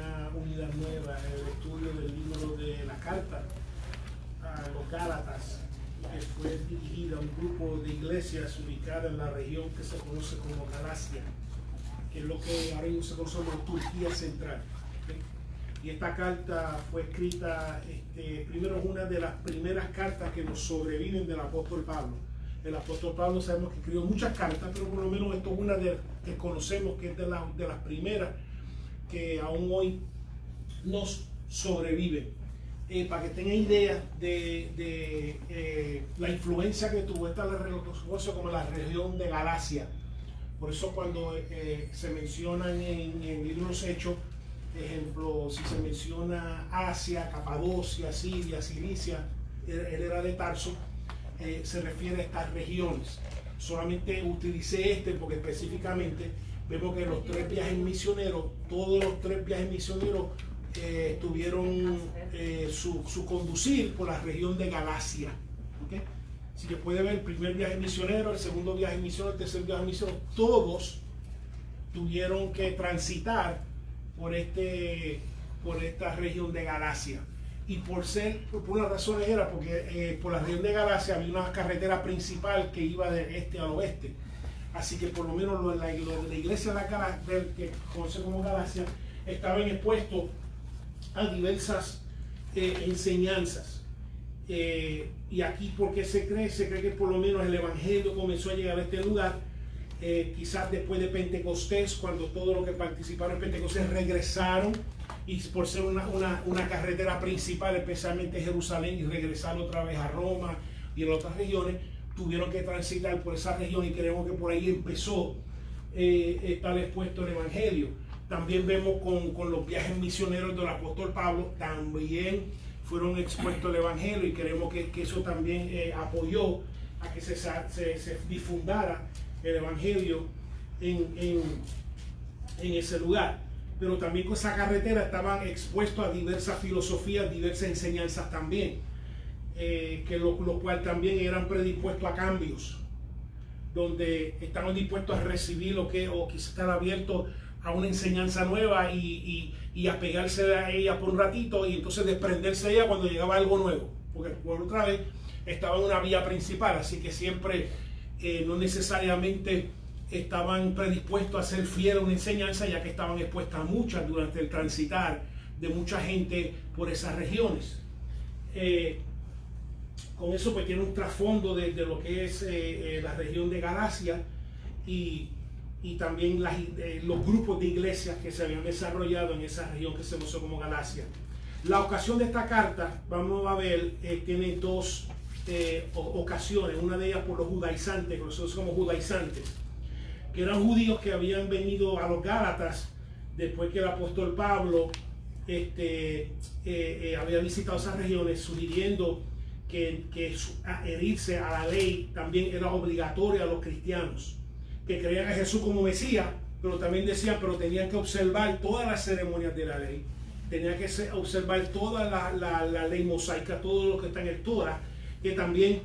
una unidad nueva en el estudio del libro de la carta a los Gálatas, que fue dirigida a un grupo de iglesias ubicadas en la región que se conoce como Galacia, que es lo que ahora mismo se conoce como Turquía Central. ¿Okay? Y esta carta fue escrita, primero es una de las primeras cartas que nos sobreviven del apóstol Pablo. El apóstol Pablo sabemos que escribió muchas cartas, pero por lo menos esto es una que conocemos que es de las primeras que aún hoy nos sobreviven. Para que tengan idea de la influencia que tuvo, esta lo conoce como la región de Galacia. Por eso cuando se mencionan en el libro de los Hechos, ejemplo, si se menciona Asia, Capadocia, Siria, Cilicia, él era de Tarso, se refiere a estas regiones. Solamente utilicé porque específicamente vemos que los 3 viajes misioneros, todos los 3 viajes misioneros tuvieron su conducir por la región de Galacia. ¿Okay? Así que puede ver el primer viaje misionero, el segundo viaje misionero, el tercer viaje misionero, todos tuvieron que transitar por esta región de Galacia. Y por una razón era porque por la región de Galacia había una carretera principal que iba de este al oeste. Así que por lo menos la iglesia que conoce como Galacia estaban expuestos a diversas enseñanzas. Y aquí, ¿por qué se cree? Se cree que por lo menos el evangelio comenzó a llegar a este lugar, quizás después de Pentecostés, cuando todos los que participaron en Pentecostés regresaron, y por ser una carretera principal, especialmente Jerusalén, y regresar otra vez a Roma y en otras regiones, tuvieron que transitar por esa región, y creemos que por ahí empezó estar expuesto el evangelio. También vemos con los viajes misioneros del apóstol Pablo, también fueron expuestos el evangelio, y creemos que eso también apoyó a que se difundara el evangelio en ese lugar. Pero también con esa carretera estaban expuestos a diversas filosofías, diversas enseñanzas también, que lo cual también eran predispuestos a cambios, donde estaban dispuestos a recibir o quizás estar abiertos a una enseñanza nueva y apegarse a ella por un ratito, y entonces desprenderse de ella cuando llegaba algo nuevo, porque por otra vez estaba en una vía principal, así que siempre no necesariamente estaban predispuestos a ser fieles a una enseñanza, ya que estaban expuestas a muchas durante el transitar de mucha gente por esas regiones. Con eso pues tiene un trasfondo de lo que es la región de Galacia y también los grupos de iglesias que se habían desarrollado en esa región que se conoce como Galacia. La ocasión de esta carta, vamos a ver, tiene 2 ocasiones. Una de ellas por los judaizantes, que nosotros somos judaizantes, que eran judíos que habían venido a los Gálatas después que el apóstol Pablo había visitado esas regiones, sugiriendo que adherirse a la ley también era obligatorio a los cristianos, que creían a Jesús como Mesías, pero también decían, pero tenían que observar todas las ceremonias de la ley, tenían que observar toda la ley mosaica, todo lo que está en el Torah, que también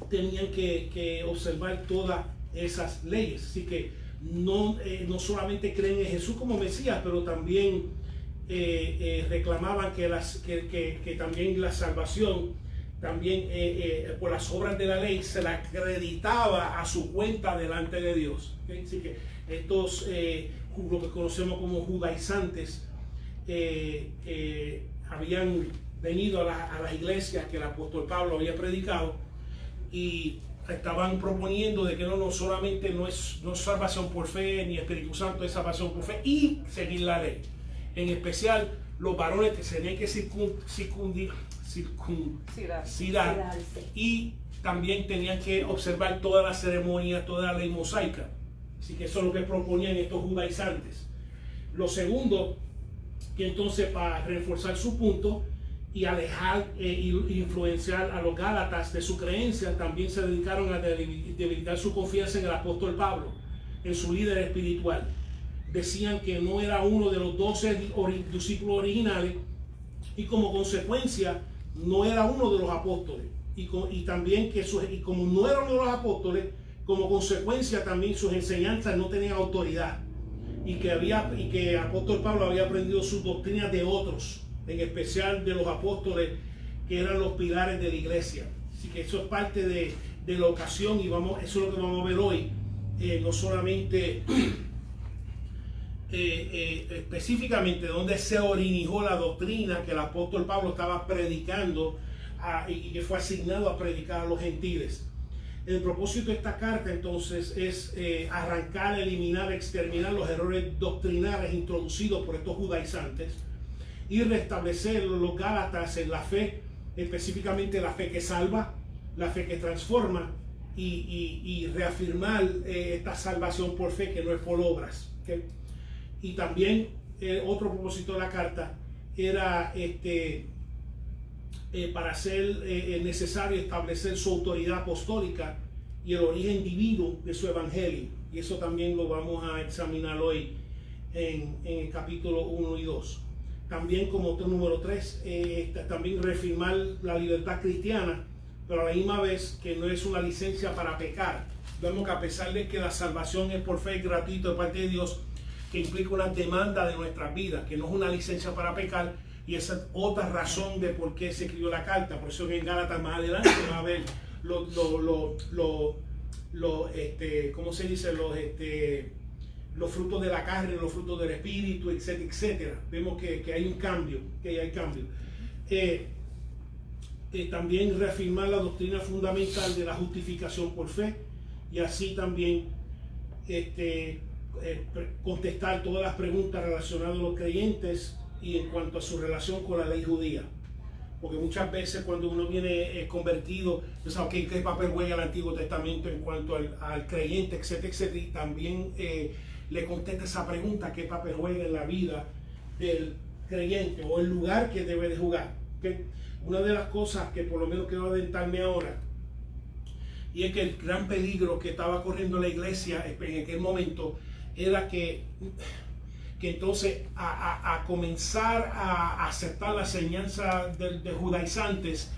tenían que observar todas esas leyes. Así que no solamente creen en Jesús como Mesías, pero también reclamaban que también la salvación, también por las obras de la ley, se la acreditaba a su cuenta delante de Dios. ¿Okay? Así que estos, lo que conocemos como judaizantes, habían venido a las iglesias que el apóstol Pablo había predicado, y estaban proponiendo de que no solamente no es salvación por fe ni Espíritu Santo, es salvación por fe y seguir la ley. En especial los varones que se tenían que circuncidar, y también tenían que observar todas las ceremonias, toda la ley mosaica. Así que eso es lo que proponían estos judaizantes. Lo segundo, que entonces para reforzar su punto y alejar e influenciar a los Gálatas de su creencia, también se dedicaron a debilitar su confianza en el apóstol Pablo, en su líder espiritual. Decían que no era uno de los 12 discípulos originales, y como consecuencia no era uno de los apóstoles, y también que como no era uno de los apóstoles, como consecuencia también sus enseñanzas no tenían autoridad. y que apóstol Pablo había aprendido sus doctrinas de otros, en especial de los apóstoles que eran los pilares de la iglesia. Así que eso es parte de la ocasión, y eso es lo que vamos a ver hoy. No solamente específicamente donde se originó la doctrina que el apóstol Pablo estaba predicando y que fue asignado a predicar a los gentiles. El propósito de esta carta entonces es arrancar, eliminar, exterminar los errores doctrinales introducidos por estos judaizantes y restablecer los gálatas en la fe, específicamente la fe que salva, la fe que transforma, y reafirmar esta salvación por fe que no es por obras, ¿okay? Y también otro propósito de la carta era para ser necesario establecer su autoridad apostólica y el origen divino de su evangelio, y eso también lo vamos a examinar hoy en el capítulo 1 y 2. También, como número 3, también reafirmar la libertad cristiana, pero a la misma vez que no es una licencia para pecar. Vemos que a pesar de que la salvación es por fe gratuita de parte de Dios, que implica una demanda de nuestras vidas, que no es una licencia para pecar, y esa es otra razón de por qué se escribió la carta. Por eso que en Gálatas más adelante va a ver ¿cómo se dice? Los frutos de la carne, los frutos del espíritu, etcétera, etcétera. Vemos que hay un cambio, también reafirmar la doctrina fundamental de la justificación por fe, y así también contestar todas las preguntas relacionadas a los creyentes y en cuanto a su relación con la ley judía. Porque muchas veces cuando uno viene convertido, pues, okay, ¿qué papel juega el Antiguo Testamento en cuanto al creyente, etcétera, etcétera? Y también le contesta esa pregunta: ¿qué papel juega en la vida del creyente o el lugar que debe de jugar? ¿Okay? Una de las cosas que por lo menos quiero adentrarme ahora, y es que el gran peligro que estaba corriendo la iglesia en aquel momento era que entonces a comenzar a aceptar la enseñanza de judaizantes,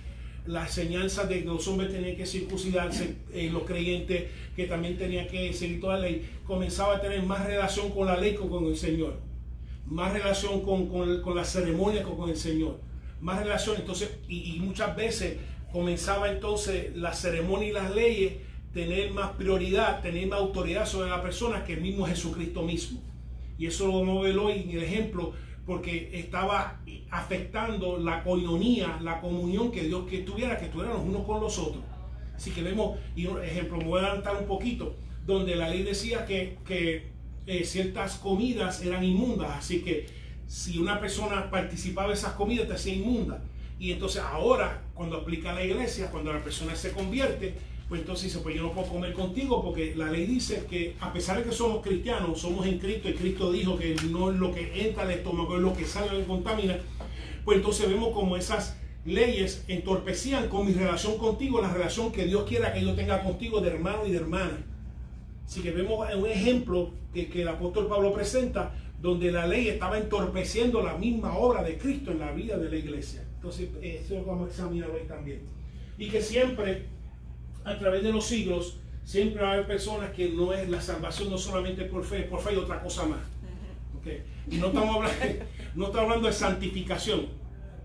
la enseñanza de que los hombres tenían que circuncidarse, los creyentes que también tenían que seguir toda la ley, comenzaba a tener más relación con la ley que con el Señor, más relación con la ceremonia que con el Señor, más relación. Entonces, y muchas veces comenzaba entonces la ceremonia y las leyes tener más prioridad, tener más autoridad sobre la persona que el mismo Jesucristo mismo. Y eso lo vamos a ver hoy en el ejemplo, porque estaba afectando la coinonía, la comunión que Dios que tuviera los unos con los otros. Así que vemos, y un ejemplo, me voy a adelantar un poquito, donde la ley decía que ciertas comidas eran inmundas, así que si una persona participaba de esas comidas te hacía inmunda. Y entonces ahora, cuando aplica la iglesia, cuando la persona se convierte, pues entonces dice: pues yo no puedo comer contigo, porque la ley dice que a pesar de que somos cristianos, somos en Cristo, y Cristo dijo que no es lo que entra al estómago, es lo que sale, lo que contamina. Pues entonces vemos como esas leyes entorpecían con mi relación contigo, la relación que Dios quiera que yo tenga contigo de hermano y de hermana. Así que vemos un ejemplo que el apóstol Pablo presenta, donde la ley estaba entorpeciendo la misma obra de Cristo en la vida de la iglesia. Entonces eso lo vamos a examinar hoy también. Y que siempre, a través de los siglos, siempre va a haber personas que no es la salvación no solamente por fe y otra cosa más. ¿Okay? Y no estamos hablando de santificación,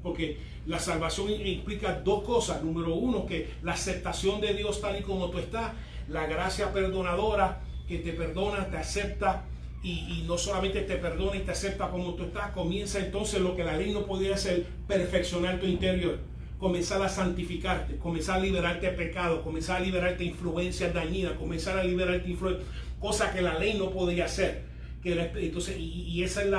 porque la salvación implica dos cosas. Número uno, que la aceptación de Dios tal y como tú estás, la gracia perdonadora que te perdona, te acepta, y no solamente te perdona y te acepta como tú estás, comienza entonces lo que la ley no podía hacer: perfeccionar tu interior, comenzar a santificarte, comenzar a liberarte de pecado, comenzar a liberarte de influencias dañinas, comenzar a liberarte de cosas que la ley no podía hacer. Entonces, y esa es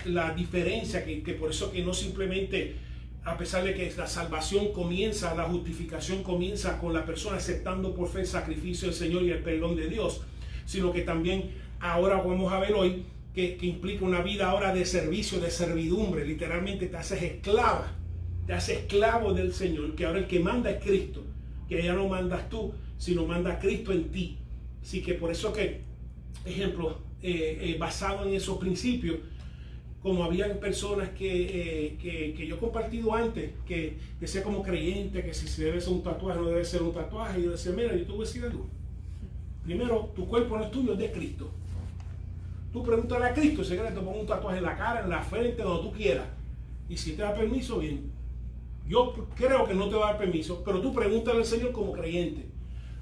la diferencia, que por eso que no simplemente, a pesar de que la salvación comienza, la justificación comienza con la persona aceptando por fe el sacrificio del Señor y el perdón de Dios, sino que también ahora vamos a ver hoy que implica una vida ahora de servicio, de servidumbre. Literalmente te haces esclava, te haces esclavo del Señor, que ahora el que manda es Cristo, que ya no mandas tú, sino manda Cristo en ti. Así que por eso que, ejemplo, basado en esos principios, como habían personas que yo he compartido antes, que sea como creyente, que si debe ser un tatuaje no debe ser un tatuaje, y yo decía: mira, yo te voy a decir algo. Primero, tu cuerpo no es tuyo, es de Cristo. Tú pregúntale a Cristo, si quieres te pongo un tatuaje en la cara, en la frente, donde tú quieras. Y si te da permiso, bien. Yo creo que no te va a dar permiso, pero tú pregúntale al Señor como creyente.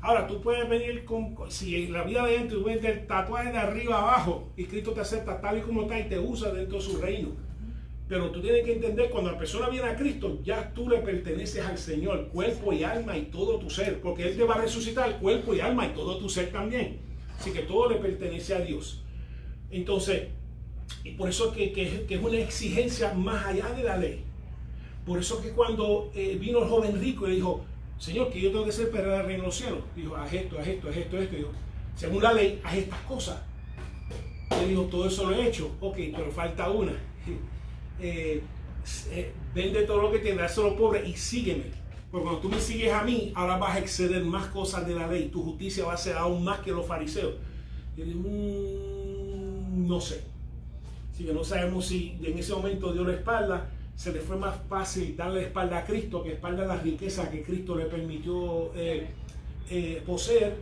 Ahora, tú puedes venir si en la vida de gente tú ves el tatuaje de arriba abajo y Cristo te acepta tal y como está y te usa dentro de su reino. Pero tú tienes que entender, cuando la persona viene a Cristo, ya tú le perteneces al Señor, cuerpo y alma y todo tu ser, porque Él te va a resucitar cuerpo y alma y todo tu ser también. Así que todo le pertenece a Dios. Entonces, y por eso que es una exigencia más allá de la ley. Por eso que cuando vino el joven rico y le dijo, Señor, que yo tengo que ser para el reino de los cielos. Dijo, haz esto, haz esto, haz esto, haz esto. Dijo, según la ley, haz estas cosas. Él dijo, todo eso lo he hecho. Ok, pero falta una. Vende todo lo que tienes, dáselo a los pobres y sígueme. Porque cuando tú me sigues a mí, ahora vas a exceder más cosas de la ley. Tu justicia va a ser aún más que los fariseos. Y él dijo, no sé. Así que no sabemos si en ese momento dio la espalda. Se le fue más fácil darle la espalda a Cristo que espalda a la riqueza que Cristo le permitió poseer,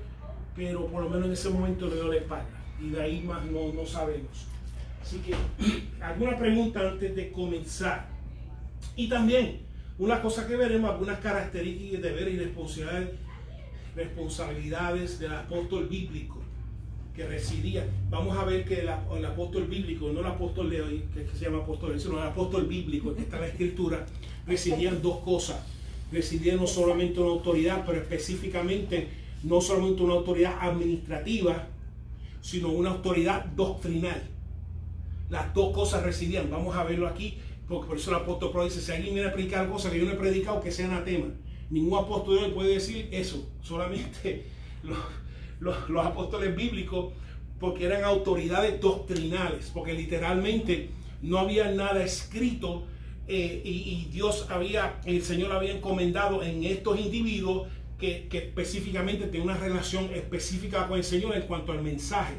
pero por lo menos en ese momento le dio la espalda. Y de ahí más no sabemos. Así que, alguna pregunta antes de comenzar. Y también, una cosa que veremos, algunas características, deberes y responsabilidades del apóstol bíblico que residía. Vamos a ver que el apóstol bíblico, no el apóstol de hoy, que se llama apóstol, sino el apóstol bíblico, que está en la escritura, residían dos cosas. Residía no solamente una autoridad, pero específicamente no solamente una autoridad administrativa, sino una autoridad doctrinal. Las dos cosas residían. Vamos a verlo aquí, porque por eso el apóstol Pablo dice, si alguien viene a predicar cosas que yo no he predicado, que sea anatema. Ningún apóstol de hoy puede decir eso, solamente los apóstoles bíblicos, porque eran autoridades doctrinales, porque literalmente no había nada escrito y el Señor había encomendado en estos individuos que específicamente tienen una relación específica con el Señor en cuanto al mensaje.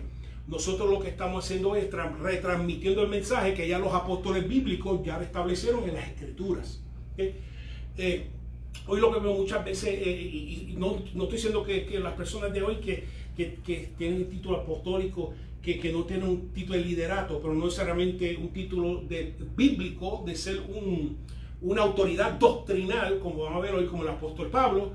Nosotros lo que estamos haciendo es retransmitiendo el mensaje que ya los apóstoles bíblicos ya establecieron en las escrituras. Hoy lo que veo muchas veces, y no estoy diciendo que las personas de hoy que tienen el título apostólico, que no tienen un título de liderato, pero no necesariamente un título bíblico de ser una autoridad doctrinal, como vamos a ver hoy, como el apóstol Pablo,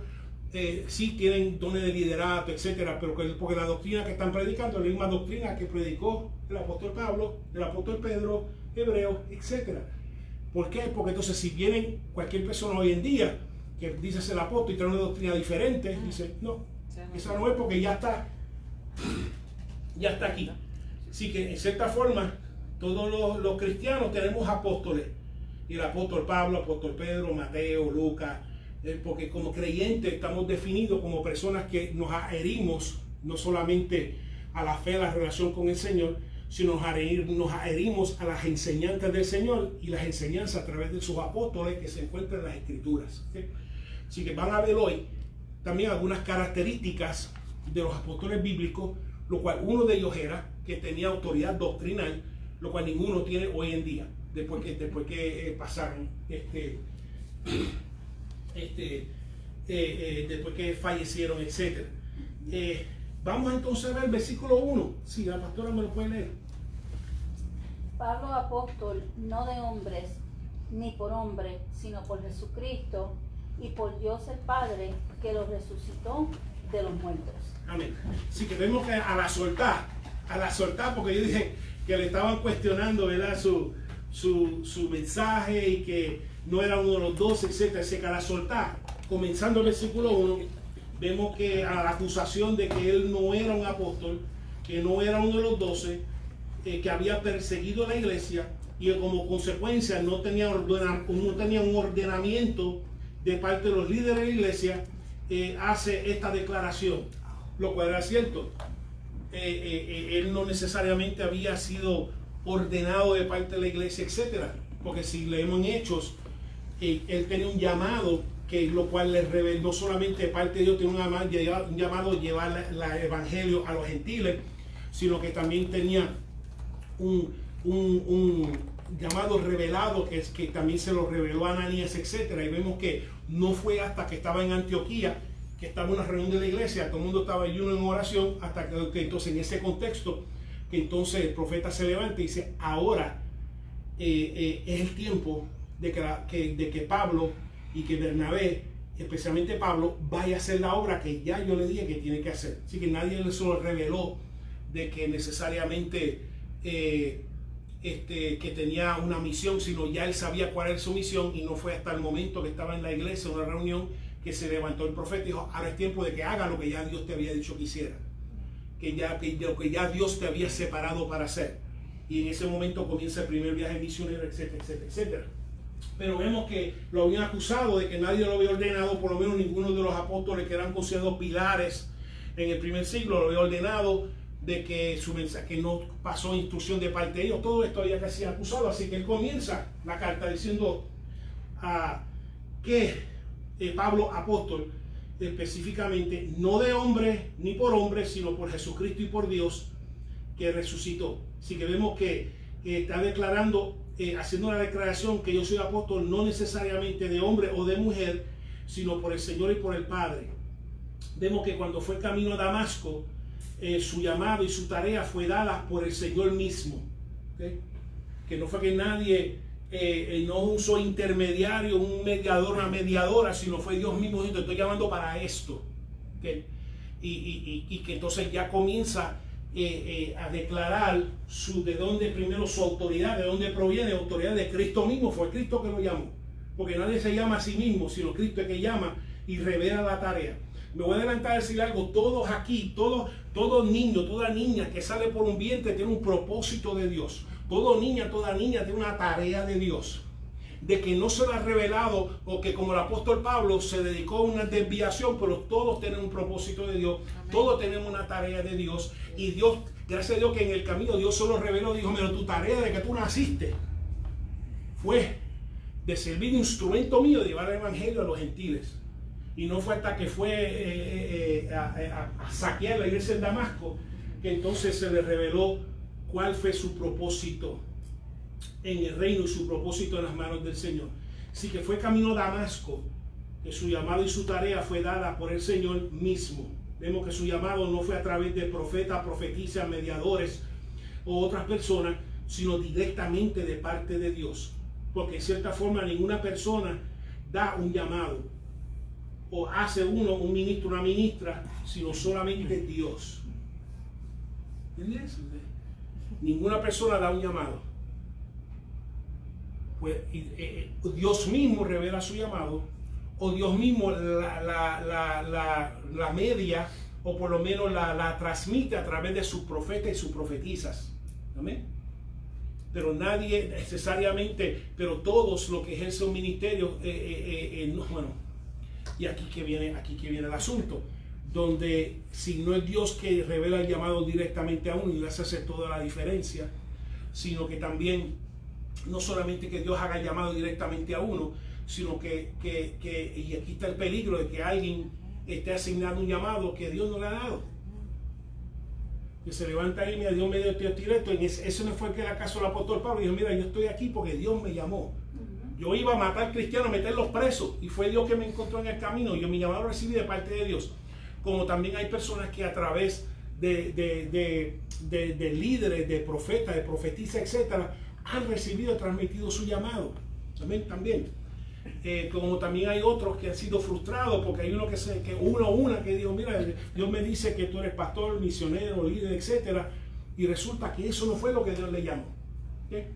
sí tienen dones de liderato, etcétera, pero porque la doctrina que están predicando es la misma doctrina que predicó el apóstol Pablo, el apóstol Pedro, Hebreo, etcétera. ¿Por qué? Porque entonces si vienen cualquier persona hoy en día que dice ser apóstol y trae una doctrina diferente, dice, no, esa no es, porque ya está aquí. Así que en cierta forma todos los cristianos tenemos apóstoles, y el apóstol Pablo, apóstol Pedro, Mateo, Lucas, porque como creyentes estamos definidos como personas que nos adherimos no solamente a la fe, a la relación con el Señor, sino nos adherimos a las enseñanzas del Señor y las enseñanzas a través de sus apóstoles que se encuentran en las escrituras. ¿Okay? Así que van a ver hoy también algunas características de los apóstoles bíblicos, lo cual uno de ellos era que tenía autoridad doctrinal, lo cual ninguno tiene hoy en día, después que pasaron, después que fallecieron, etc. Vamos entonces a ver el versículo 1. Si la pastora me lo puede leer. Pablo, apóstol, no de hombres, ni por hombre, sino por Jesucristo y por Dios el Padre, que los resucitó de los muertos. Amén. Así que vemos que a la soltar, porque yo dije que le estaban cuestionando, ¿verdad?, su mensaje y que no era uno de los 12, etc. Así que a la soltar, comenzando el versículo 1, vemos que a la acusación de que él no era un apóstol, que no era uno de los 12, que había perseguido la iglesia y que como consecuencia no tenía un ordenamiento de parte de los líderes de la iglesia, hace esta declaración, lo cual era cierto. Él no necesariamente había sido ordenado de parte de la iglesia, etcétera, porque si leemos en Hechos, él tenía un llamado, que lo cual le reveló no solamente de parte de Dios, tiene un llamado de llevar el evangelio a los gentiles, sino que también tenía un llamado revelado que también se lo reveló a Ananías, etcétera. Y vemos que no fue hasta que estaba en Antioquía, que estaba en una reunión de la iglesia, todo el mundo estaba ayuno en oración, hasta que entonces en ese contexto que entonces el profeta se levanta y dice, ahora es el tiempo de que Pablo y que Bernabé, especialmente Pablo, vaya a hacer la obra que ya yo le dije que tiene que hacer. Así que nadie le solo reveló de que necesariamente que tenía una misión, sino ya él sabía cuál era su misión, y no fue hasta el momento que estaba en la iglesia, en una reunión, que se levantó el profeta y dijo, ahora es tiempo de que haga lo que ya Dios te había dicho que hiciera, que ya Dios te había separado para hacer. Y en ese momento comienza el primer viaje misionero, etcétera, etcétera, etcétera. Pero vemos que lo habían acusado de que nadie lo había ordenado, por lo menos ninguno de los apóstoles que eran considerados pilares en el primer siglo lo había ordenado, de que su mensaje no pasó instrucción de parte de ellos. Todo esto había que ser acusado, así que él comienza la carta diciendo que Pablo, apóstol, específicamente, no de hombre ni por hombre, sino por Jesucristo y por Dios, que resucitó. Así que vemos que está declarando, haciendo una declaración que yo soy apóstol no necesariamente de hombre o de mujer, sino por el Señor y por el Padre. Vemos que cuando fue camino a Damasco, su llamado y su tarea fue dada por el Señor mismo, ¿okay? Que no fue que nadie no usó intermediario, un mediador, una mediadora, sino fue Dios mismo diciendo, te estoy llamando para esto, ¿okay? Y que entonces ya comienza a declarar de dónde primero su autoridad, de dónde proviene la autoridad de Cristo mismo. Fue Cristo que lo llamó, porque nadie se llama a sí mismo, sino Cristo es que llama y revela la tarea. Me voy a adelantar a decir algo, todos aquí, todo niño, toda niña que sale por un vientre tiene un propósito de Dios. Toda niña tiene una tarea de Dios, de que no se le ha revelado, o que como el apóstol Pablo se dedicó a una desviación, pero todos tienen un propósito de Dios. Amén. Todos tenemos una tarea de Dios, y Dios, gracias a Dios que en el camino Dios solo reveló, dijo, pero tu tarea de que tú naciste fue de servir de instrumento mío, de llevar el evangelio a los gentiles. Y no fue hasta que fue a saquear la iglesia de Damasco que entonces se le reveló cuál fue su propósito en el reino y su propósito en las manos del Señor. Así que fue camino a Damasco, que su llamado y su tarea fue dada por el Señor mismo. Vemos que su llamado no fue a través de profetas, profetisas, mediadores o otras personas, sino directamente de parte de Dios. Porque en cierta forma ninguna persona da un llamado o hace un ministro, una ministra, sino solamente Dios. ¿Entiendes? Ninguna persona da un llamado. Pues Dios mismo revela su llamado, o Dios mismo la media, o por lo menos la transmite a través de sus profetas y sus profetisas. ¿Amén? Pero nadie necesariamente, pero todos los que ejercen un ministerio, bueno. Y aquí que viene el asunto, donde si no es Dios que revela el llamado directamente a uno y le hace toda la diferencia, sino que también, no solamente que Dios haga el llamado directamente a uno, sino que y aquí está el peligro de que alguien esté asignado un llamado que Dios no le ha dado. Que se levanta y mira, Dios me dio esto, eso no fue que era caso del apóstol Pablo, y dijo, mira, yo estoy aquí porque Dios me llamó. Yo iba a matar cristianos, a meterlos presos, y fue Dios que me encontró en el camino. Yo mi llamado recibí de parte de Dios. Como también hay personas que a través de líderes, de profetas, de profetisas, etcétera, han recibido y transmitido su llamado. También. Como también hay otros que han sido frustrados, porque hay uno que dijo, mira, Dios me dice que tú eres pastor, misionero, líder, etcétera, y resulta que eso no fue lo que Dios le llamó. ¿Okay?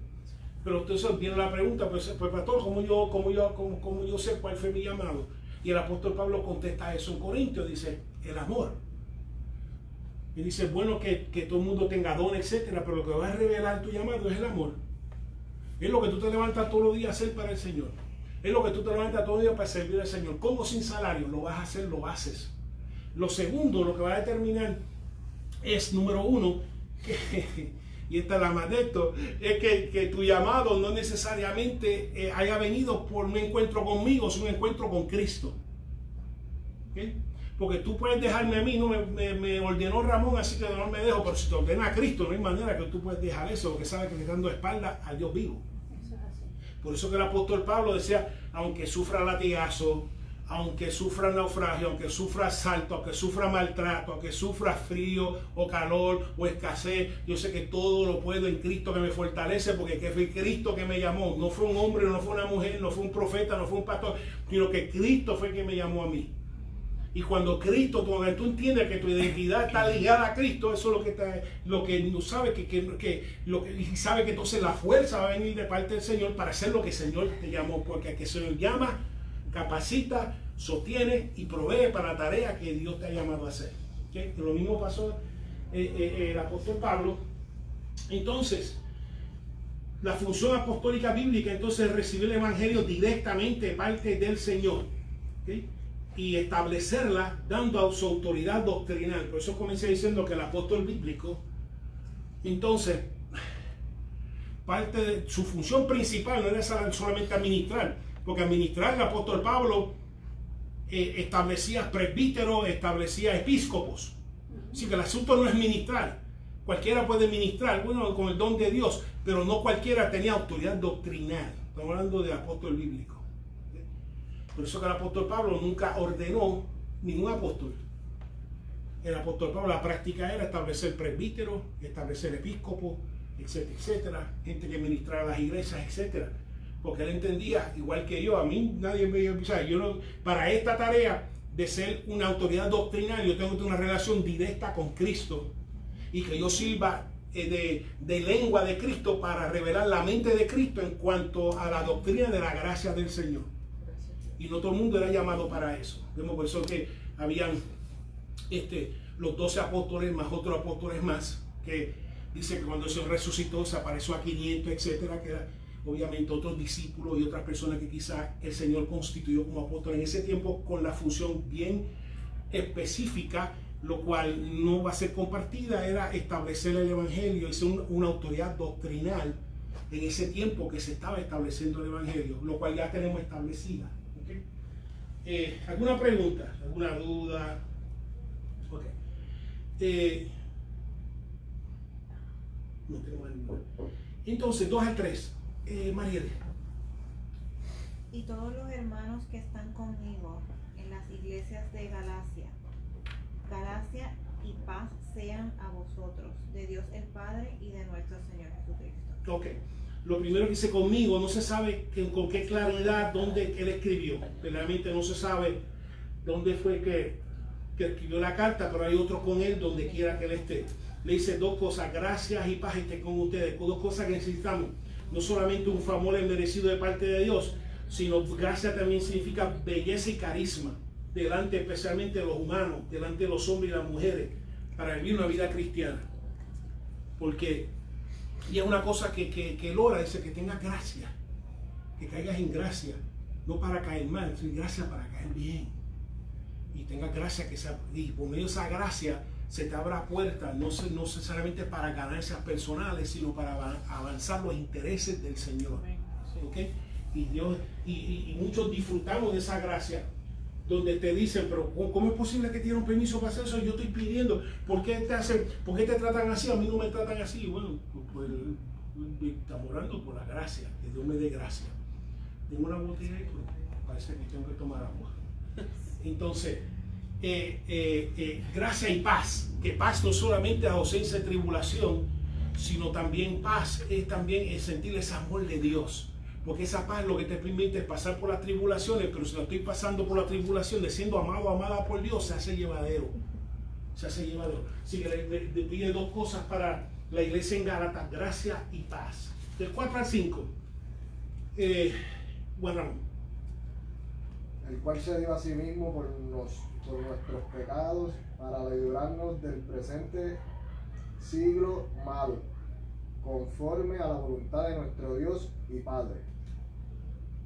Pero entonces viene la pregunta, pues pastor, ¿cómo yo sé cuál fue mi llamado? Y el apóstol Pablo contesta eso en Corintios, dice, el amor. Y dice, bueno, que todo el mundo tenga don, etcétera, pero lo que va a revelar tu llamado es el amor. Es lo que tú te levantas todos los días a hacer para el Señor. Es lo que tú te levantas todos los días para servir al Señor. ¿Cómo sin salario? Lo vas a hacer, lo haces. Lo segundo, lo que va a determinar es, número uno, y esta es la más de esto, es que tu llamado no necesariamente haya venido por un encuentro conmigo, sino un encuentro con Cristo. ¿Okay? Porque tú puedes dejarme a mí, no me ordenó Ramón, así que no me dejo, pero si te ordena a Cristo, no hay manera que tú puedes dejar eso, porque sabes que le estás dando espalda al Dios vivo. Por eso que el apóstol Pablo decía, aunque sufra latigazo, aunque sufra naufragio, aunque sufra asalto, aunque sufra maltrato, aunque sufra frío o calor o escasez, yo sé que todo lo puedo en Cristo que me fortalece, porque que fue Cristo que me llamó. No fue un hombre, no fue una mujer, no fue un profeta, no fue un pastor, sino que Cristo fue el que me llamó a mí. Y cuando Cristo, cuando tú entiendes que tu identidad está ligada a Cristo, eso es lo que no sabe, y sabe que entonces la fuerza va a venir de parte del Señor para hacer lo que el Señor te llamó, porque el que el Señor llama, capacita, sostiene y provee para la tarea que Dios te ha llamado a hacer. ¿Okay? Lo mismo pasó el apóstol Pablo. Entonces, la función apostólica bíblica entonces es recibir el evangelio directamente de parte del Señor. ¿Okay? Y establecerla dando a su autoridad doctrinal. Por eso comencé diciendo que el apóstol bíblico, entonces, parte de su función principal no era solamente administrar, porque administrar el apóstol Pablo establecía presbíteros, establecía episcopos. Así que el asunto no es ministrar. Cualquiera puede ministrar, bueno, con el don de Dios, pero no cualquiera tenía autoridad doctrinal. Estamos hablando de apóstol bíblico. Por eso que el apóstol Pablo nunca ordenó ningún apóstol. El apóstol Pablo, la práctica era establecer presbíteros, establecer episcopos, etcétera, etcétera, gente que ministrara las iglesias, etcétera. Porque él entendía, igual que yo, a mí nadie me iba a pisar. Yo no, para esta tarea de ser una autoridad doctrinal, yo tengo que tener una relación directa con Cristo y que yo sirva de lengua de Cristo para revelar la mente de Cristo en cuanto a la doctrina de la gracia del Señor. Y no todo el mundo era llamado para eso. Vemos por eso que habían los 12 apóstoles más otros apóstoles más, que dice que cuando el Señor resucitó se apareció a 500, etcétera, que eran obviamente otros discípulos y otras personas que quizás el Señor constituyó como apóstoles en ese tiempo con la función bien específica, lo cual no va a ser compartida, era establecer el evangelio y ser una autoridad doctrinal en ese tiempo que se estaba estableciendo el evangelio, lo cual ya tenemos establecida. ¿Okay? ¿Alguna pregunta? ¿Alguna duda? Okay. No tengo ninguna. Entonces, 2 al 3. Mariel. Y todos los hermanos que están conmigo en las iglesias de Galacia y paz sean a vosotros, de Dios el Padre y de nuestro Señor Jesucristo. Ok. Lo primero que dice conmigo, no se sabe con qué claridad dónde él escribió. Realmente no se sabe dónde fue que escribió la carta, pero hay otro con él donde quiera que él esté. Le dice 2 cosas: gracias y paz estén con ustedes. 2 cosas que necesitamos. No solamente un favor merecido de parte de Dios, sino gracia también significa belleza y carisma delante especialmente de los humanos, delante de los hombres y las mujeres, para vivir una vida cristiana. Porque, y es una cosa que él ora, dice que tengas gracia, que caigas en gracia, no para caer mal, sino gracia para caer bien. Y tengas gracia, y por medio de esa gracia se te abra puertas, no necesariamente para ganancias personales, sino para avanzar los intereses del Señor. ¿Okay? Y Dios, y muchos disfrutamos de esa gracia, donde te dicen, pero ¿cómo es posible que tienen un permiso para hacer eso? Yo estoy pidiendo, ¿por qué te tratan así? A mí no me tratan así. Bueno, pues estamos orando por la gracia, que Dios me dé gracia. Tengo una botella y pues, parece que tengo que tomar agua. Entonces, gracia y paz, que paz no solamente es ausencia de tribulación, sino también paz es también sentir ese amor de Dios, porque esa paz lo que te permite es pasar por las tribulaciones, pero si no estoy pasando por la tribulación de siendo amado, amada por Dios, se hace llevadero, así que le pide 2 cosas para la iglesia en Gálatas: gracia y paz. Del 4 al 5, bueno, el cual se dio a sí mismo por nuestros pecados, para librarnos del presente siglo malo, conforme a la voluntad de nuestro Dios y Padre,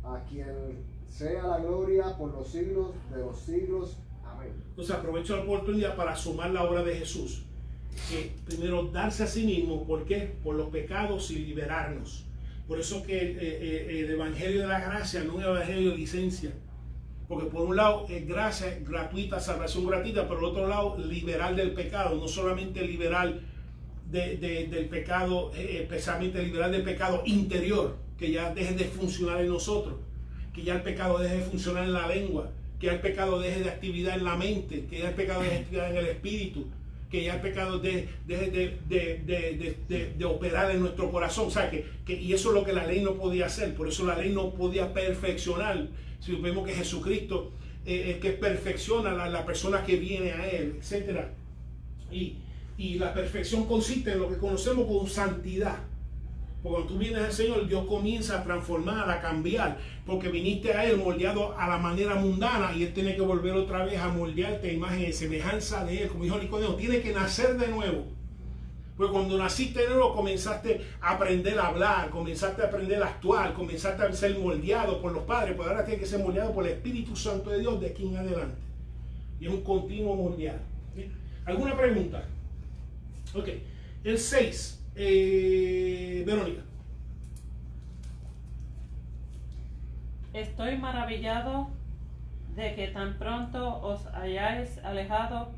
a quien sea la gloria por los siglos de los siglos. Amén. Entonces aprovecho la oportunidad para sumar la obra de Jesús, que primero darse a sí mismo. ¿Por qué? Por los pecados y liberarnos. Por eso que el evangelio de la gracia no es el evangelio de licencia. Porque por un lado es gracia gratuita, salvación gratuita, pero por otro lado liberal del pecado, no solamente liberal del pecado, especialmente liberal del pecado interior, que ya deje de funcionar en nosotros, que ya el pecado deje de funcionar en la lengua, que ya el pecado deje de actividad en la mente, que ya el pecado deje de actividad en el espíritu, que ya el pecado deje de operar en nuestro corazón. O sea, y eso es lo que la ley no podía hacer. Por eso la ley no podía perfeccionar. Si vemos que Jesucristo es que perfecciona a la persona que viene a Él, etc. Y la perfección consiste en lo que conocemos como santidad. Porque cuando tú vienes al Señor, Dios comienza a transformar, a cambiar, porque viniste a Él moldeado a la manera mundana y Él tiene que volver otra vez a moldearte a imagen y semejanza de Él, como dijo Nicodemo, tiene que nacer de nuevo. Porque cuando naciste de nuevo comenzaste a aprender a hablar, comenzaste a aprender a actuar, comenzaste a ser moldeado por los padres, pues ahora tienes que ser moldeado por el Espíritu Santo de Dios de aquí en adelante. Y es un continuo moldeado. ¿Sí? ¿Alguna pregunta? Ok. El 6. Verónica. Estoy maravillado de que tan pronto os hayáis alejado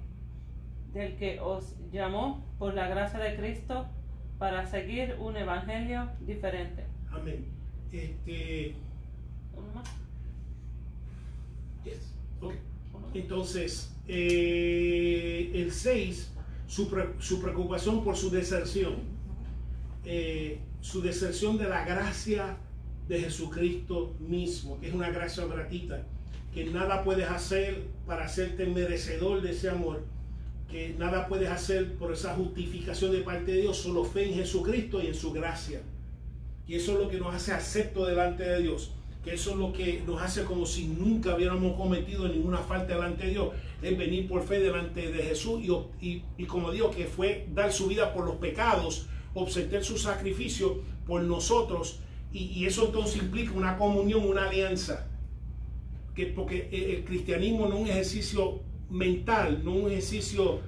del que os llamó por la gracia de Cristo para seguir un evangelio diferente. Amén. ¿Uno más? Yes. Okay. Entonces, el 6, su preocupación por su deserción de la gracia de Jesucristo mismo, que es una gracia gratuita, que nada puedes hacer para hacerte merecedor de ese amor, que nada puedes hacer por esa justificación de parte de Dios, solo fe en Jesucristo y en su gracia. Y eso es lo que nos hace acepto delante de Dios, que eso es lo que nos hace como si nunca hubiéramos cometido ninguna falta delante de Dios, es venir por fe delante de Jesús y como digo, que fue dar su vida por los pecados, obtener su sacrificio por nosotros, y eso entonces implica una comunión, una alianza, porque el cristianismo no es un ejercicio mental, no es un ejercicio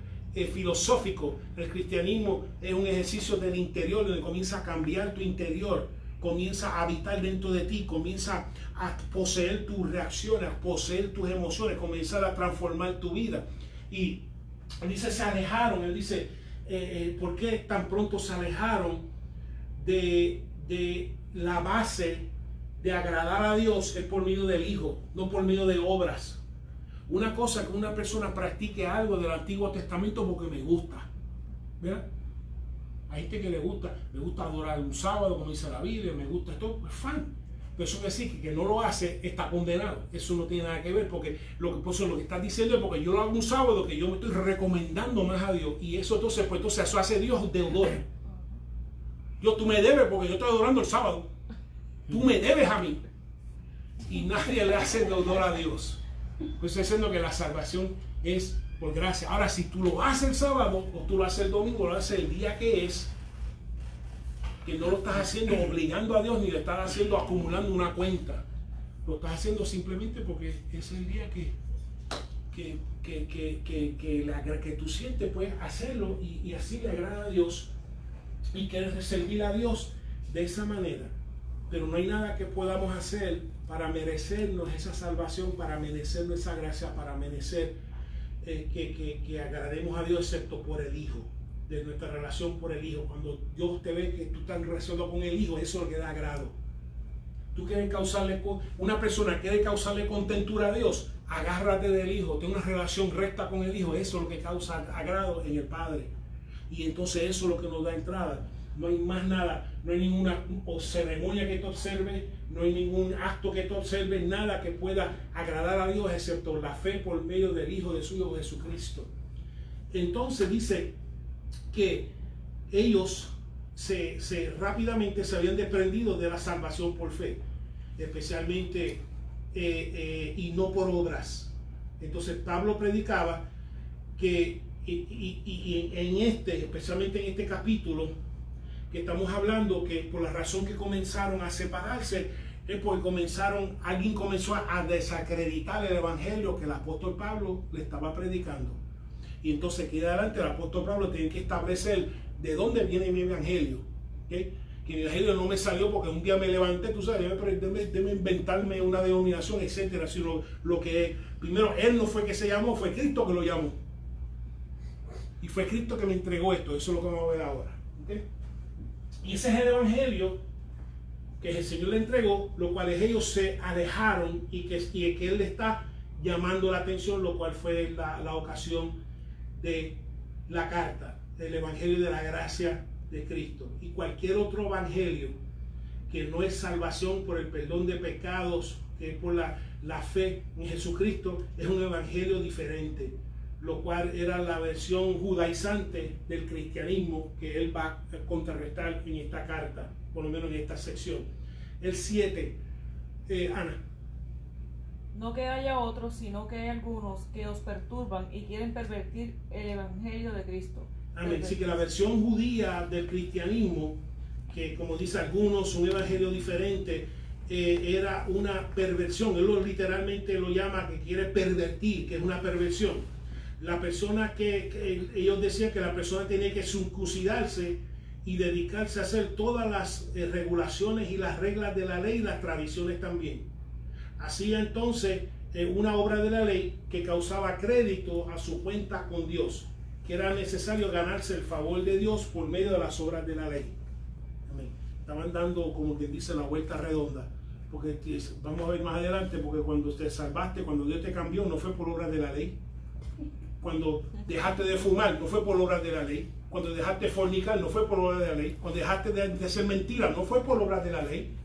filosófico. El cristianismo es un ejercicio del interior, donde comienza a cambiar tu interior, comienza a habitar dentro de ti, comienza a poseer tus reacciones, a poseer tus emociones, comenzar a transformar tu vida. Y él dice, se alejaron, él dice, ¿por qué tan pronto se alejaron de la base de agradar a Dios? Es por medio del Hijo, no por medio de obras. Una cosa que una persona practique algo del Antiguo Testamento porque me gusta, ¿verdad? Hay gente que me gusta adorar un sábado, como dice la Biblia, me gusta esto, pues fan. Pero eso quiere decir que no lo hace, está condenado. Eso no tiene nada que ver, porque lo que estás diciendo es porque yo lo hago un sábado, que yo me estoy recomendando más a Dios. Y eso entonces, pues entonces eso hace Dios deudor. Tú me debes porque yo estoy adorando el sábado. Tú me debes a mí. Y nadie le hace deudor a Dios. Pues estoy diciendo que la salvación es por gracia. Ahora, si tú lo haces el sábado o tú lo haces el domingo, lo haces el día que es, que no lo estás haciendo obligando a Dios ni lo estás haciendo acumulando una cuenta. Lo estás haciendo simplemente porque es el día que tú sientes, puedes hacerlo y así le agrada a Dios y quieres servir a Dios de esa manera. Pero no hay nada que podamos hacer para merecernos esa salvación, para merecernos esa gracia, para merecer que agrademos a Dios, excepto por el Hijo, de nuestra relación por el Hijo. Cuando Dios te ve que tú estás relacionado con el Hijo, eso es lo que da agrado. Tú quieres una persona quiere causarle contentura a Dios, agárrate del Hijo, ten una relación recta con el Hijo, eso es lo que causa agrado en el Padre. Y entonces eso es lo que nos da entrada. No hay más nada, no hay ninguna ceremonia que te observe, no hay ningún acto que te observe, nada que pueda agradar a Dios excepto la fe por medio del Hijo de su Hijo Jesucristo. Entonces dice que ellos rápidamente se habían desprendido de la salvación por fe, especialmente y no por obras. Entonces Pablo predicaba que especialmente en este capítulo que estamos hablando, que por la razón que comenzaron a separarse es porque alguien comenzó a desacreditar el evangelio que el apóstol Pablo le estaba predicando. Y entonces aquí adelante el apóstol Pablo tiene que establecer de dónde viene mi evangelio, ¿okay? Que mi evangelio no me salió porque un día me levanté, tú sabes, déme inventarme una denominación, etcétera, sino lo que primero él no fue que se llamó, fue Cristo que lo llamó. Y fue Cristo que me entregó esto. Eso es lo que vamos a ver ahora, ¿okay? Y ese es el evangelio que el Señor le entregó, lo cual ellos se alejaron y que Él está llamando la atención, lo cual fue la ocasión de la carta, del Evangelio de la gracia de Cristo. Y cualquier otro evangelio que no es salvación por el perdón de pecados, que es por la fe en Jesucristo, es un evangelio diferente, lo cual era la versión judaizante del cristianismo que él va a contrarrestar en esta carta, por lo menos en esta sección. El 7, Ana. No que haya otros, sino que hay algunos que os perturban y quieren pervertir el evangelio de Cristo. Amén. Así que la versión judía del cristianismo, que como dice algunos, un evangelio diferente, era una perversión. Él literalmente lo llama que quiere pervertir, que es una perversión. La persona que ellos decían que la persona tenía que circuncidarse y dedicarse a hacer todas las regulaciones y las reglas de la ley y las tradiciones también. Hacía entonces una obra de la ley que causaba crédito a su cuenta con Dios, que era necesario ganarse el favor de Dios por medio de las obras de la ley. Amén. Estaban dando, como quien dice, la vuelta redonda, porque vamos a ver más adelante, porque cuando te salvaste, cuando Dios te cambió, no fue por obras de la ley. Cuando dejaste de fumar, no fue por obras de la ley. Cuando dejaste de fornicar, no fue por obras de la ley. Cuando dejaste de hacer mentiras, no fue por obras de la ley.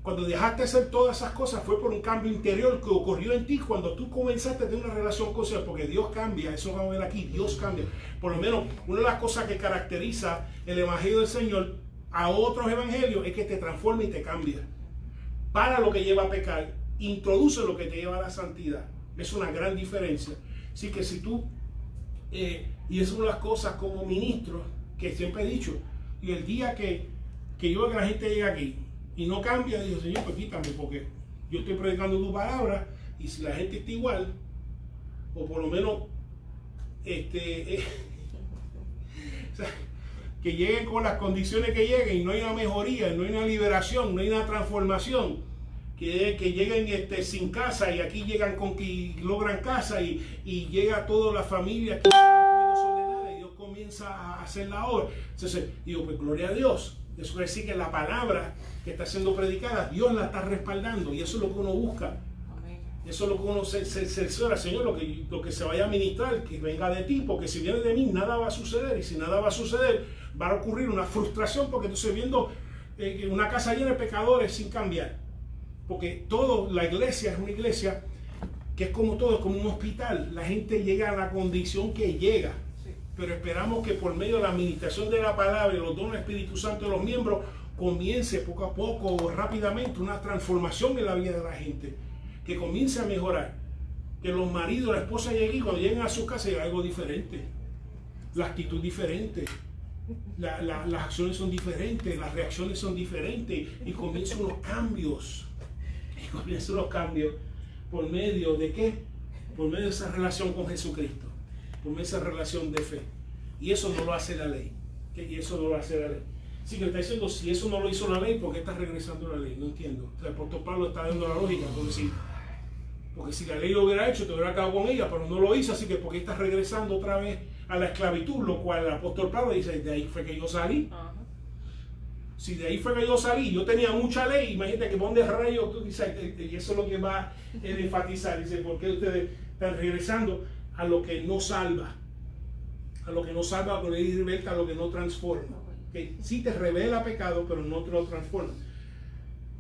Cuando dejaste de hacer todas esas cosas, fue por un cambio interior que ocurrió en ti cuando tú comenzaste a tener una relación con Dios, porque Dios cambia. Eso vamos a ver aquí, Dios cambia. Por lo menos, una de las cosas que caracteriza el evangelio del Señor a otros evangelios es que te transforma y te cambia. Para lo que lleva a pecar, introduce lo que te lleva a la santidad. Es una gran diferencia. Así que si tú, y es una de las cosas como ministro que siempre he dicho, y el día que yo veo que la gente llega aquí y no cambia, digo, Señor, pues quítame, porque yo estoy predicando tu palabra, y si la gente está igual, o por lo menos, o sea, que lleguen con las condiciones que lleguen, y no hay una mejoría, no hay una liberación, no hay una transformación, que lleguen sin casa, y aquí llegan con que logran casa, y llega toda la familia que soledad, y Dios comienza a hacer la obra. Entonces digo, pues gloria a Dios. Eso quiere decir que la palabra que está siendo predicada, Dios la está respaldando, y eso es lo que uno busca. Amén. Eso es lo que uno se cerciora, Señor, lo que se vaya a ministrar, que venga de ti, porque si viene de mí, nada va a suceder, y si nada va a suceder, va a ocurrir una frustración, porque entonces viendo una casa llena de pecadores sin cambiar. Porque la iglesia es una iglesia que es como todo, es como un hospital. La gente llega a la condición que llega. Pero esperamos que por medio de la administración de la palabra y los dones del Espíritu Santo de los miembros comience poco a poco, rápidamente, una transformación en la vida de la gente, que comience a mejorar, que los maridos, la esposa lleguen y cuando lleguen a su casa hay algo diferente, la actitud diferente, las acciones son diferentes, las reacciones son diferentes, y comienzan los cambios, por medio de ¿qué? Por medio de esa relación con Jesucristo, por medio de esa relación de fe. Y eso no lo hace la ley. Y eso no lo hace la ley. Así que está diciendo, si eso no lo hizo la ley, ¿por qué está regresando la ley? No entiendo. O sea, el apóstol Pablo está dando la lógica, porque si la ley lo hubiera hecho, te hubiera acabado con ella, pero no lo hizo, así que ¿por qué está regresando otra vez a la esclavitud? Lo cual el apóstol Pablo dice, de ahí fue que yo salí. Si de ahí fue que yo salí, yo tenía mucha ley, imagínate que ¿dónde rayos tú dices? Y eso es lo que va a enfatizar. Dice, ¿por qué ustedes están regresando a lo que no salva? A lo que no salva, a lo que liberta, a lo que no transforma. Que sí te revela pecado, pero no te lo transforma.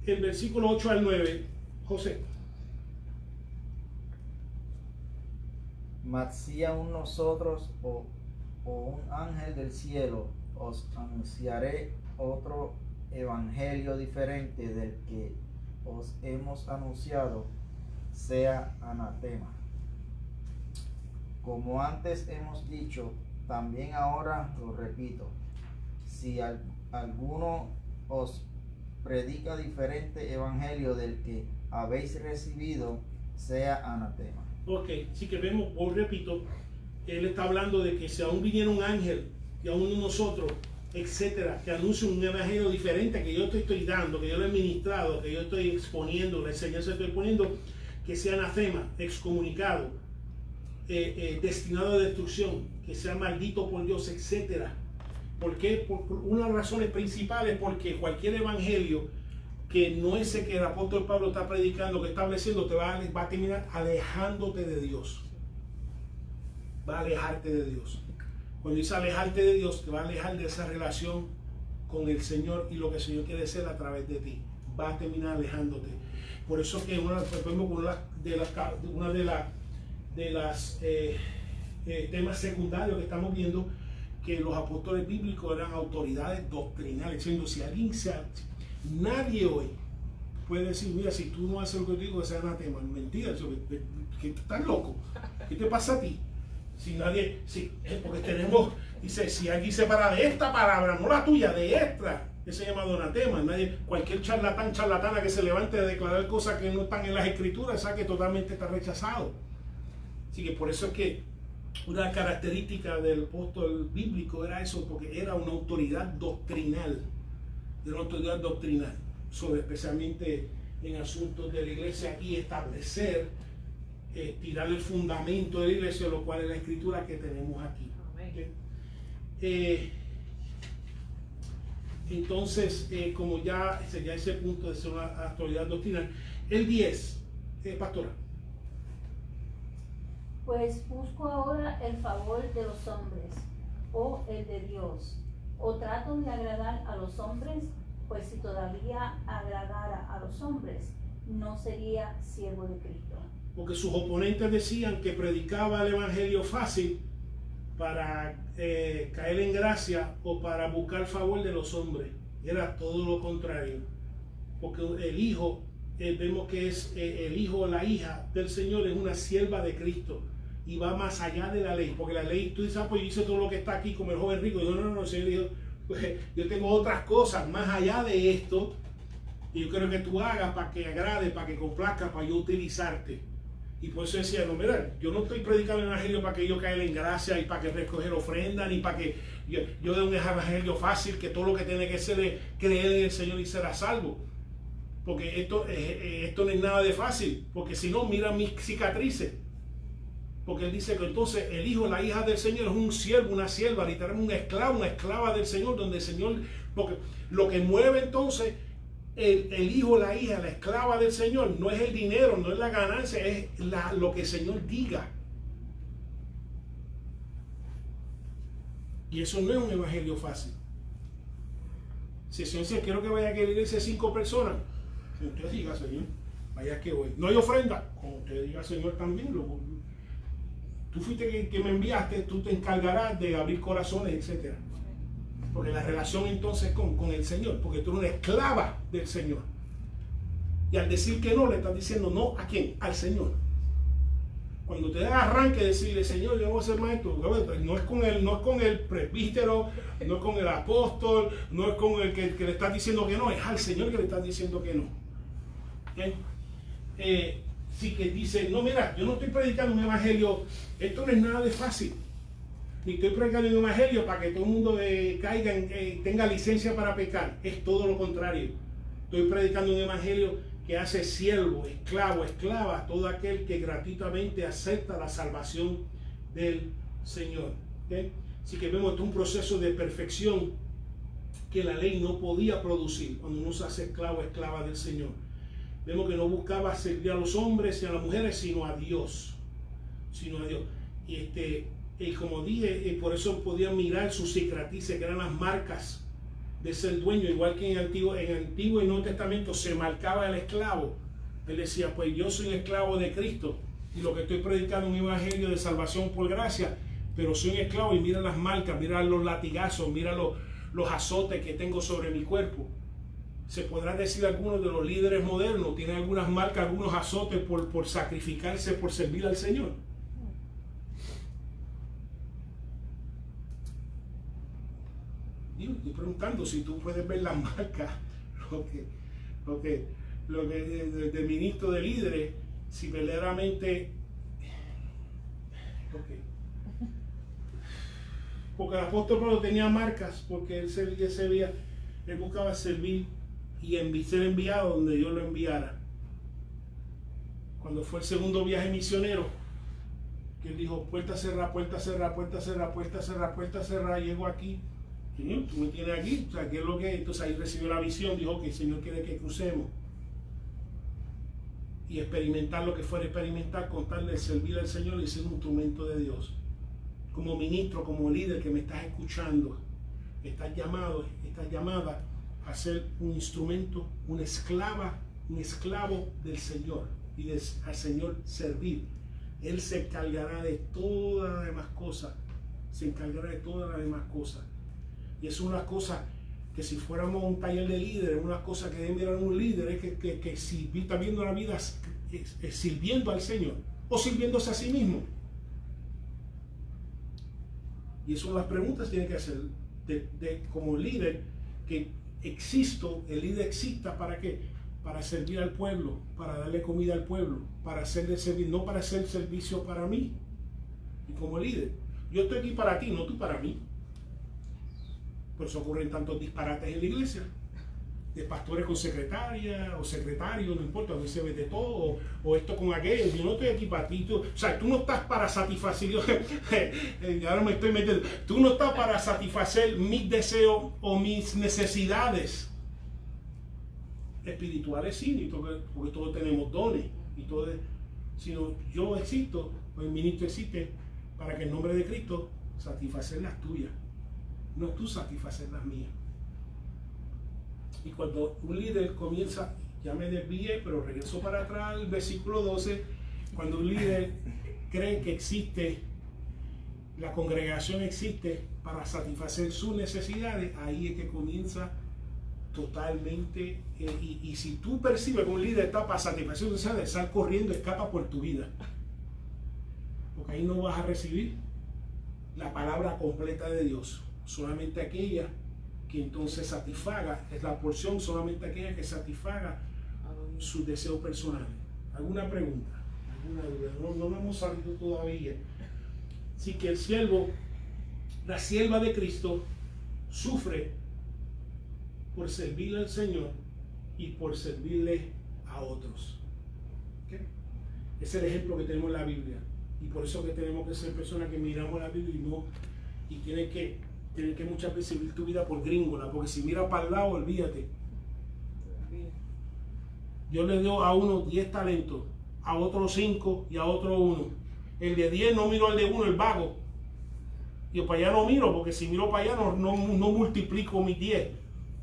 El versículo 8 al 9, José. Mas si aún nosotros o un ángel del cielo os anunciaré otro evangelio diferente del que os hemos anunciado, sea anatema. Como antes hemos dicho, también ahora lo repito, si alguno os predica diferente evangelio del que habéis recibido, sea anatema. Ok, sí que vemos, os repito, él está hablando de que si aún viniera un ángel, y aún nosotros, etcétera, que anuncie un evangelio diferente que yo te estoy dando, que yo le he ministrado, que yo estoy exponiendo, la enseñanza que estoy poniendo, que sea anatema, excomunicado, destinado a destrucción, que sea maldito por Dios, etcétera. ¿Por qué? Por una de las razones principales, porque cualquier evangelio que no es el que el apóstol Pablo está predicando, que está estableciendo, te va a terminar alejándote de Dios. Va a alejarte de Dios. Cuando dice alejarte de Dios, te va a alejar de esa relación con el Señor y lo que el Señor quiere hacer a través de ti. Va a terminar alejándote. Por eso que una de las temas secundarios que estamos viendo, que los apóstoles bíblicos eran autoridades doctrinales, diciendo, si alguien nadie hoy puede decir, mira, si tú no haces lo que te digo, ese es anatema. Mentira, que estás loco. ¿Qué te pasa a ti? Si nadie, porque tenemos, dice, si alguien se para de esta palabra, no la tuya, de esta, que se llama anatema. Nadie, cualquier charlatana que se levante a declarar cosas que no están en las escrituras, sabe que totalmente está rechazado. Así que por eso es que una característica del apóstol bíblico era eso, porque era una autoridad doctrinal, sobre especialmente en asuntos de la iglesia y establecer, tirar el fundamento de la iglesia, lo cual es la escritura que tenemos aquí. Entonces, como ya sería ese punto de ser una autoridad doctrinal, el 10, pastora. Pues busco ahora el favor de los hombres, o el de Dios, o trato de agradar a los hombres, pues si todavía agradara a los hombres, no sería siervo de Cristo. Porque sus oponentes decían que predicaba el evangelio fácil para caer en gracia o para buscar favor de los hombres. Era todo lo contrario. Porque el hijo, vemos que es el hijo o la hija del Señor, es una sierva de Cristo y va más allá de la ley. Porque la ley, tú dices, pues yo hice todo lo que está aquí como el joven rico. Y no, el Señor dijo, pues, yo tengo otras cosas más allá de esto y yo quiero que tú hagas para que agrade, para que complazca, para yo utilizarte. Y por eso decía, no, mira, yo no estoy predicando el evangelio para que yo caiga en gracia y para que recoger ofrenda, ni para que yo dé un evangelio fácil, que todo lo que tiene que hacer es creer en el Señor y será salvo. Porque esto no es nada de fácil, porque si no, mira mis cicatrices. Porque él dice que entonces el hijo, la hija del Señor es un siervo, una sierva, literalmente un esclavo, una esclava del Señor, donde el Señor, porque lo que mueve entonces el hijo, la hija, la esclava del Señor, no es el dinero, no es la ganancia, es lo que el Señor diga. Y eso no es un evangelio fácil. Si el Señor dice, quiero que vaya a la iglesia 5 personas, usted diga, Señor, vaya que voy. No hay ofrenda, como usted diga, Señor, también. Tú fuiste que me enviaste, tú te encargarás de abrir corazones, etc. Porque la relación entonces con el Señor, porque tú eres una esclava del Señor. Y al decir que no, le estás diciendo no ¿a quién? Al Señor. Cuando te da arranque de decirle, Señor, yo voy a ser maestro, no es con el presbítero, no es con el apóstol, no es con el que le estás diciendo que no, es al Señor que le estás diciendo que no. Sí, que dice, no, mira, yo no estoy predicando un evangelio, esto no es nada de fácil. Ni estoy predicando un evangelio para que todo el mundo tenga licencia para pecar. Es todo lo contrario. Estoy predicando un evangelio que hace siervo, esclavo, esclava a todo aquel que gratuitamente acepta la salvación del Señor. Así que vemos, esto es un proceso de perfección que la ley no podía producir cuando uno se hace esclavo, esclava del Señor. Vemos que no buscaba servir a los hombres y a las mujeres, sino a Dios. Y como dije, por eso podían mirar sus cicatrices, que eran las marcas de ser dueño, igual que en el Antiguo y Nuevo Testamento se marcaba el esclavo. Él decía, pues yo soy esclavo de Cristo y lo que estoy predicando es un evangelio de salvación por gracia, pero soy un esclavo y mira las marcas, mira los latigazos, mira los azotes que tengo sobre mi cuerpo. Se podrá decir algunos de los líderes modernos tienen algunas marcas, algunos azotes por sacrificarse, por servir al Señor. Estoy preguntando si tú puedes ver las marcas, lo que de ministro de líderes, si verdaderamente, porque el apóstol Pablo tenía marcas, porque él buscaba servir y ser enviado donde Dios lo enviara. Cuando fue el segundo viaje misionero, que él dijo, puerta cerrada, puerta cerrada, puerta cerrada, puerta cerrada, puerta cerrada, llego aquí Señor, tú me tienes aquí, o sea, ¿qué es lo que? Entonces ahí recibió la visión, dijo que el Señor quiere que crucemos y experimentar lo que fuera experimentar con tal de servir al Señor y ser un instrumento de Dios. Como ministro, como líder que me estás escuchando, estás llamada a ser un instrumento, una esclava, un esclavo del Señor y al Señor servir. Él se encargará de todas las demás cosas, y es una cosa que si fuéramos a un taller de líderes, una cosa que debe mirar un líder es que si está viendo la vida sirviendo al Señor o sirviéndose a sí mismo. Y eso son las preguntas que tiene que hacer como líder, que el líder exista ¿para qué? Para servir al pueblo, para darle comida al pueblo, para hacerle servir, no para hacer servicio para mí. Y como líder, yo estoy aquí para ti, no tú para mí. Por eso ocurren tantos disparates en la iglesia, de pastores con secretaria o secretario, no importa, a veces ves de todo, o esto con aquello. Yo no estoy aquí para ti, o sea, tú no estás para satisfacer, ahora me estoy metiendo, tú no estás para satisfacer mis deseos o mis necesidades espirituales, sí, porque todos tenemos dones, y todo, sino yo existo, o el ministro existe, para que en nombre de Cristo satisfacer las tuyas, no tú satisfacer las mías. Y cuando un líder comienza, ya me desvié, pero regreso para atrás al versículo 12, cuando un líder cree que existe, la congregación existe para satisfacer sus necesidades, ahí es que comienza totalmente, y si tú percibes que un líder está para satisfacer sus necesidades, sal corriendo, escapa por tu vida, porque ahí no vas a recibir la palabra completa de Dios, solamente aquella que entonces satisfaga, es la porción, solamente aquella que satisfaga sus deseos personales. ¿Alguna pregunta? ¿Alguna duda? No hemos salido todavía. Así que el siervo, la sierva de Cristo, sufre por servirle al Señor y por servirle a otros. ¿Okay? Ese es el ejemplo que tenemos en la Biblia. Y por eso que tenemos que ser personas que miramos la Biblia y tienen que muchas veces vivir tu vida por gringola, porque si miras para el lado, olvídate. Yo le doy a uno 10 talentos, a otro 5 y a otro 1. El de 10 no miro al de 1, el vago. Yo para allá no miro, porque si miro para allá no multiplico mis 10.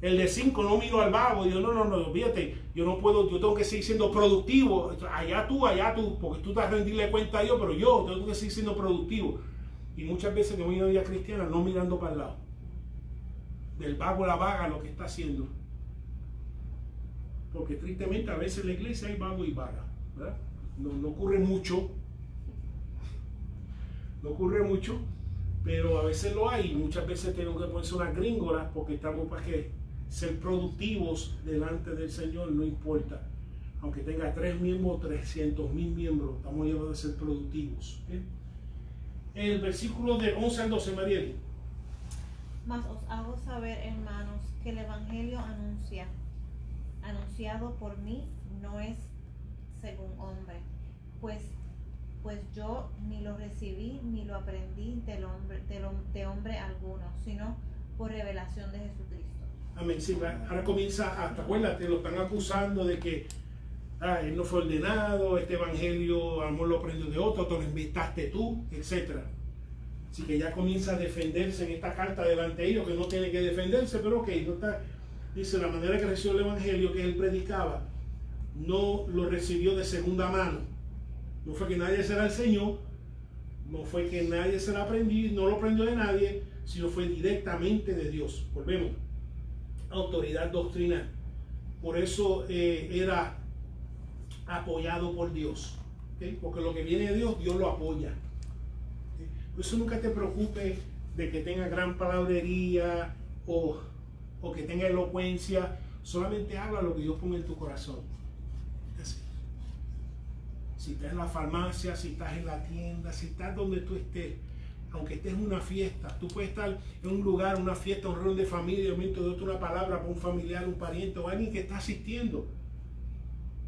El de 5 no miro al vago. Yo no, olvídate, yo no puedo, yo tengo que seguir siendo productivo. Allá tú, porque tú estás a rendirle cuenta a Dios, pero yo tengo que seguir siendo productivo. Y muchas veces que voy a una vida cristiana no mirando para el lado. Del vago a la vaga lo que está haciendo. Porque tristemente a veces en la iglesia hay vago y vaga, ¿verdad? No ocurre mucho. No ocurre mucho, pero a veces lo hay. Muchas veces tenemos que ponerse unas gringolas porque estamos para que ser productivos delante del Señor, no importa. Aunque tenga 3 miembros, 300,000 miembros, estamos llamados a ser productivos. ¿Okay? El versículo de 11 al 12, Marieli. Mas os hago saber, hermanos, que el evangelio anunciado por mí no es según hombre, pues yo ni lo recibí ni lo aprendí de hombre alguno, sino por revelación de Jesucristo. Amén. Sí, ahora comienza, hasta acuérdate, lo están acusando de que él no fue ordenado, este evangelio a lo mejor lo aprendió de otro, te lo inventaste tú, etc. Así que ya comienza a defenderse en esta carta delante de ellos, que no tiene que defenderse, pero ok, no está, dice, la manera que recibió el evangelio que él predicaba, no lo recibió de segunda mano. No fue que nadie se la enseñó, no fue que nadie se la aprendió, no lo aprendió de nadie, sino fue directamente de Dios. Volvemos, autoridad doctrinal. Por eso era apoyado por Dios, ¿okay? Porque lo que viene de Dios, Dios lo apoya. ¿Okay? Por eso nunca te preocupes de que tenga gran palabrería o que tenga elocuencia, solamente habla lo que Dios pone en tu corazón. Así. Si estás en la farmacia, si estás en la tienda, si estás donde tú estés, aunque estés en una fiesta, tú puedes estar en un lugar, una fiesta, un reunión de familia, un momento de otro, una palabra para un familiar, un pariente o alguien que está asistiendo.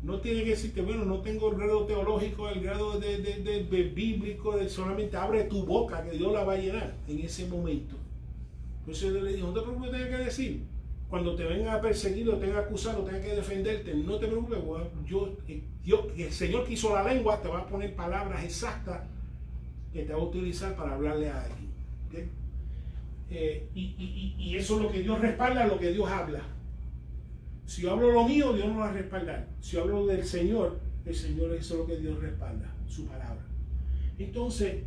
No tiene que decirte, bueno, no tengo el grado teológico, el grado de bíblico, solamente abre tu boca que Dios la va a llenar en ese momento. Entonces él le dijo, no te preocupes, tengas que decir. Cuando te vengan a perseguir o te vengan a acusar o tengas que defenderte, no te preocupes, el Señor que hizo la lengua te va a poner palabras exactas que te va a utilizar para hablarle a alguien. ¿Okay? Y eso es lo que Dios respalda, lo que Dios habla. Si yo hablo lo mío, Dios no lo va a respaldar. Si yo hablo del Señor, el Señor, eso es lo que Dios respalda, su palabra. Entonces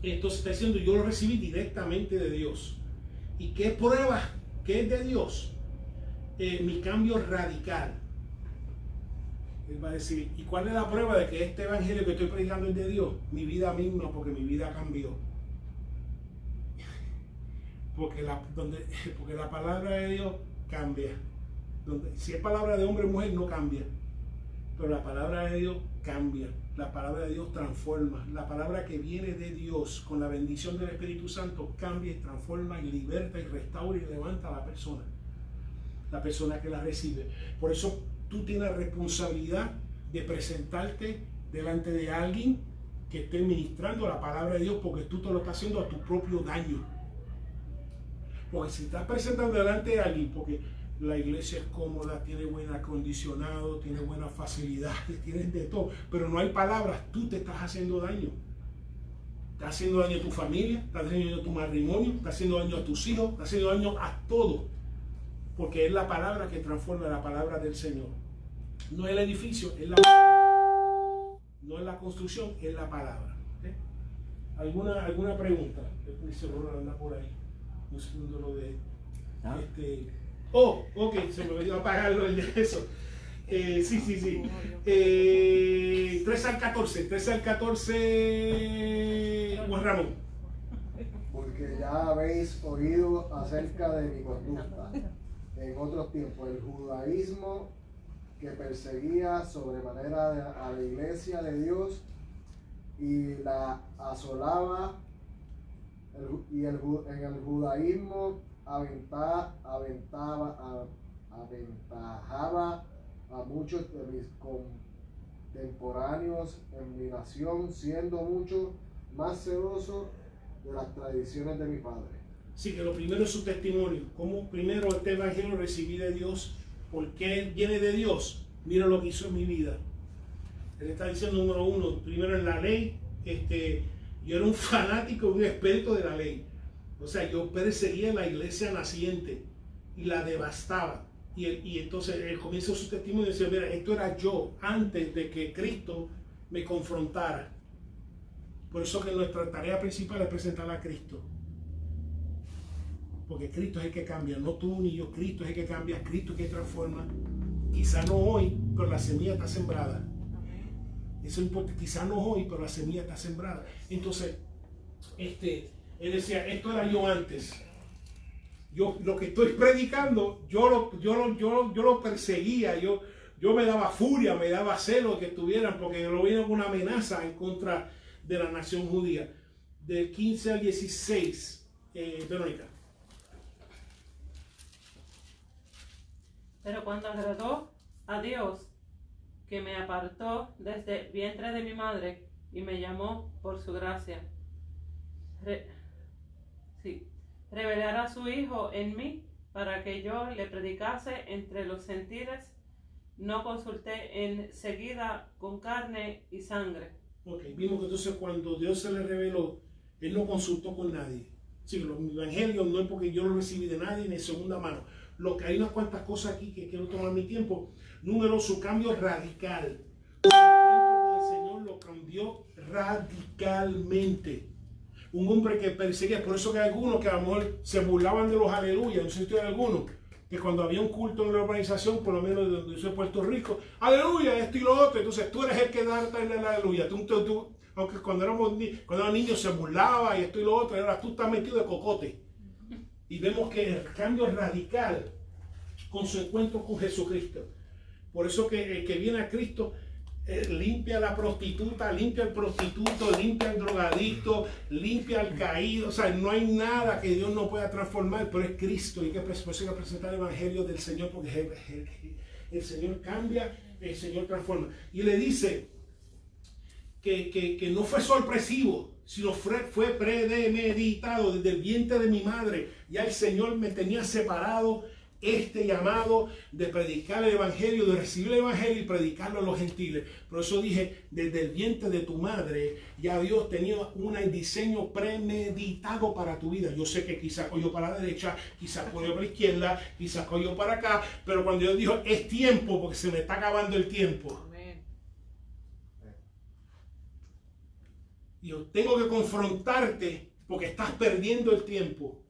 está diciendo, yo lo recibí directamente de Dios. ¿Y qué prueba que es de Dios? Mi cambio radical. Él va a decir, ¿y cuál es la prueba de que este evangelio que estoy predicando es de Dios? Mi vida misma, porque mi vida cambió. Porque la palabra de Dios cambia. Si es palabra de hombre o mujer, no cambia. Pero la palabra de Dios cambia. La palabra de Dios transforma. La palabra que viene de Dios con la bendición del Espíritu Santo cambia y transforma y liberta y restaura y levanta a la persona que la recibe. Por eso tú tienes la responsabilidad de presentarte delante de alguien que esté ministrando la palabra de Dios, porque tú te lo estás haciendo a tu propio daño. Porque si estás presentando delante de alguien, porque la iglesia es cómoda, tiene buen acondicionado, tiene buenas facilidades, tienes de todo, pero no hay palabras, tú te estás haciendo daño. Estás haciendo daño a tu familia, estás haciendo daño a tu matrimonio, estás haciendo daño a tus hijos, estás haciendo daño a todo. Porque es la palabra que transforma, la palabra del Señor. No es el edificio, es la palabra. No es la construcción, es la palabra. ¿Okay? ¿Alguna pregunta? El celular anda por ahí. Un segundo lo de... ok, se me olvidó apagarlo el de eso. Sí. 13 al 14, Juan Ramón. Porque ya habéis oído acerca de mi conducta en otros tiempos, el judaísmo que perseguía sobremanera a la iglesia de Dios y la asolaba, en el judaísmo aventajaba a muchos de mis contemporáneos en mi nación, siendo mucho más celoso de las tradiciones de mi padre. Sí, que lo primero es su testimonio. Como primero este evangelio recibí de Dios. ¿Por qué viene de Dios? Mira lo que hizo en mi vida. Él está diciendo, número uno, primero en la ley, yo era un fanático, un experto de la ley. O sea, yo perseguía la iglesia naciente y la devastaba. Y entonces él comienza su testimonio y dice, mira, esto era yo antes de que Cristo me confrontara. Por eso que nuestra tarea principal es presentar a Cristo. Porque Cristo es el que cambia, no tú ni yo. Cristo es el que cambia, Cristo es el que transforma. Quizá no hoy, pero la semilla está sembrada. Eso importa, quizá no hoy, pero la semilla está sembrada. Entonces, él decía, esto era yo antes. Yo lo que estoy predicando, yo lo perseguía, yo me daba furia, me daba celo que estuvieran, porque lo vieron como una amenaza en contra de la nación judía. Del 15 al 16, Verónica. Pero cuando agradó a Dios, que me apartó desde el vientre de mi madre y me llamó por su gracia, revelar a su Hijo en mí para que yo le predicase entre los gentiles, no consulté enseguida con carne y sangre. Ok, vimos que entonces cuando Dios se le reveló, Él no consultó con nadie. Sí, los evangelios no es porque yo lo recibí de nadie ni de segunda mano. Lo que hay unas cuantas cosas aquí que quiero tomar mi tiempo. Número, su cambio radical. Su encuentro con el Señor lo cambió radicalmente. Un hombre que perseguía, por eso que hay algunos que a lo mejor se burlaban de los aleluyas, no sé si hay algunos, que cuando había un culto en la organización, por lo menos donde yo soy de Puerto Rico, aleluya, esto y lo otro, entonces tú eres el que da el aleluya. Tú, aunque cuando eran niños se burlaba y esto y lo otro, ahora tú estás metido de cocote. Y vemos que el cambio radical con su encuentro con Jesucristo. Por eso que el que viene a Cristo limpia a la prostituta, limpia al prostituto, limpia al drogadicto, limpia al caído. O sea, no hay nada que Dios no pueda transformar, pero es Cristo. Y hay que presentar el evangelio del Señor, porque el Señor cambia, el Señor transforma. Y le dice que no fue sorpresivo, sino fue premeditado desde el vientre de mi madre. Ya el Señor me tenía separado este llamado de predicar el evangelio, de recibir el evangelio y predicarlo a los gentiles. Por eso dije, desde el vientre de tu madre, ya Dios tenía un diseño premeditado para tu vida. Yo sé que quizás cogió para la derecha, quizás cogió para la izquierda, quizás cogió para acá, pero cuando Dios dijo, es tiempo, porque se me está acabando el tiempo. Amén. Yo tengo que confrontarte porque estás perdiendo el tiempo.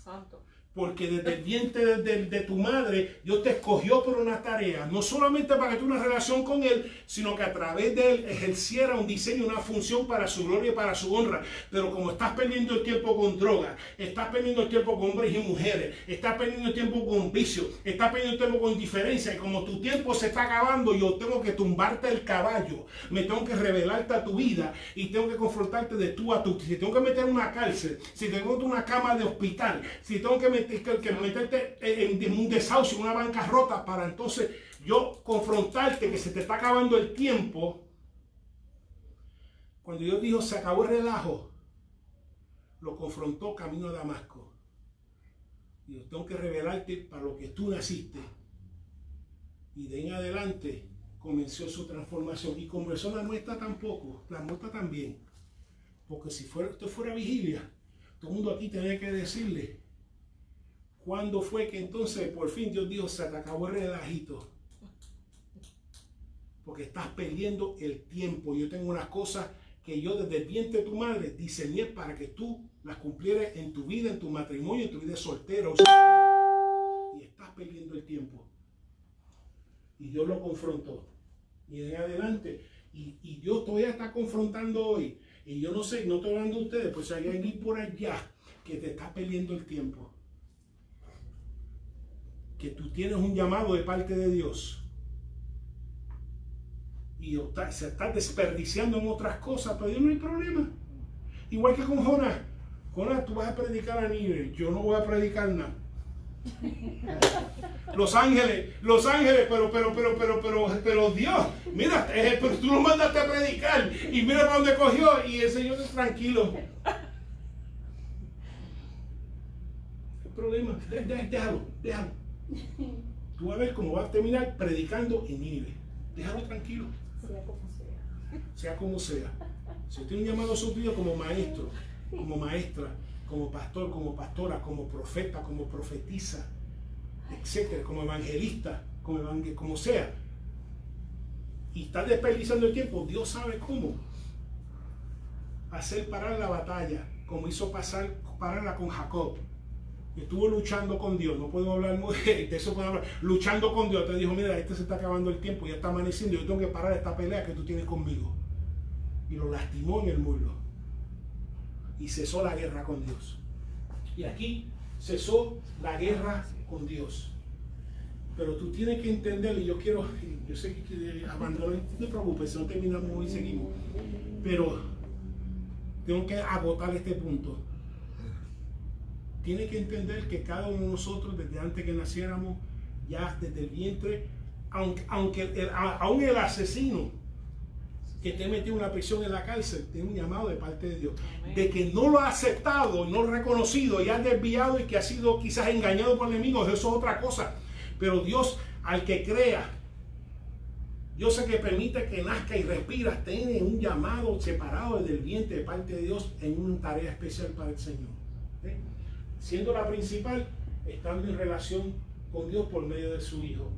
Santo. Porque desde el vientre de tu madre, Dios te escogió por una tarea, no solamente para que tú una relación con Él, sino que a través de Él ejerciera un diseño, una función para su gloria y para su honra. Pero como estás perdiendo el tiempo con drogas, estás perdiendo el tiempo con hombres y mujeres, estás perdiendo el tiempo con vicios, estás perdiendo el tiempo con indiferencia, y como tu tiempo se está acabando, yo tengo que tumbarte el caballo, me tengo que revelarte a tu vida y tengo que confrontarte de tú a tú. Si tengo que meter en una cárcel, si tengo que meter en una cama de hospital, si tengo que meterte en un desahucio, en una bancarrota, para entonces yo confrontarte que se te está acabando el tiempo. Cuando Dios dijo se acabó el relajo, lo confrontó camino a Damasco. Y yo tengo que revelarte para lo que tú naciste. Y de en adelante comenzó su transformación. Y conversó la nuestra tampoco, la nuestra también. Porque si esto fuera vigilia, todo el mundo aquí tenía que decirle cuándo fue que entonces por fin Dios dijo se te acabó el relajito. Porque estás perdiendo el tiempo. Yo tengo unas cosas que yo desde el vientre de tu madre diseñé para que tú las cumplieras en tu vida, en tu matrimonio, en tu vida soltera o soltero. Y estás perdiendo el tiempo. Y Dios lo confrontó. Y de adelante. Y Dios todavía está confrontando hoy. Y yo no sé, no estoy hablando de ustedes, pues hay alguien por allá que te está perdiendo el tiempo. Que tú tienes un llamado de parte de Dios. Y se está desperdiciando en otras cosas, pero Dios no hay problema. Igual que con Jonás. Jonás, tú vas a predicar a Nínive, yo no voy a predicar nada. Los ángeles, pero Dios, mira, pero tú lo mandaste a predicar y mira para dónde cogió y el Señor es tranquilo. ¿Qué problema? Déjalo. Tú vas a ver cómo va a terminar predicando en Nínive. Déjalo tranquilo. Sea como sea. Si usted tiene un llamado a su vida como maestro, como maestra, como pastor, como pastora, como profeta, como profetisa, etcétera, como evangelista, como sea, y está desperdiciando el tiempo, Dios sabe cómo hacer parar la batalla, como hizo pararla con Jacob. Estuvo luchando con Dios, no podemos hablar muy de eso, luchando con Dios. Te dijo, mira, se está acabando el tiempo, ya está amaneciendo, yo tengo que parar esta pelea que tú tienes conmigo. Y lo lastimó en el muslo. Y cesó la guerra con Dios. Y aquí cesó la guerra con Dios. Pero tú tienes que entender, y yo sé que abandoné, no te preocupes, no terminamos y seguimos. Pero tengo que agotar este punto. Tiene que entender que cada uno de nosotros, desde antes que naciéramos, ya desde el vientre, aún el asesino que te metió una prisión en la cárcel, tiene un llamado de parte de Dios. Amén. De que no lo ha aceptado, no lo ha reconocido y ha desviado y que ha sido quizás engañado por enemigos, eso es otra cosa. Pero Dios, al que crea, Dios es que permite que nazca y respira, tiene un llamado separado desde el vientre de parte de Dios en una tarea especial para el Señor. ¿Sí? Siendo la principal, estando en relación con Dios por medio de su Hijo.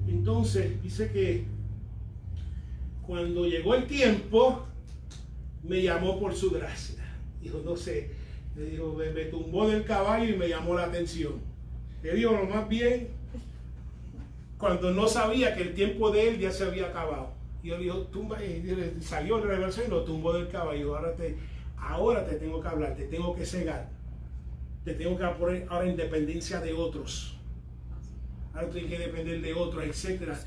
Entonces, dice que cuando llegó el tiempo, me llamó por su gracia. Dijo, no sé, me tumbó del caballo y me llamó la atención. Le digo, lo más bien, cuando no sabía que el tiempo de él ya se había acabado. Y yo le dijo, tumba, y salió en revelación y lo tumbó del caballo. Ahora te tengo que hablar, te tengo que cegar. Te tengo que poner ahora en dependencia de otros. Ahora tienes que depender de otros, etcétera.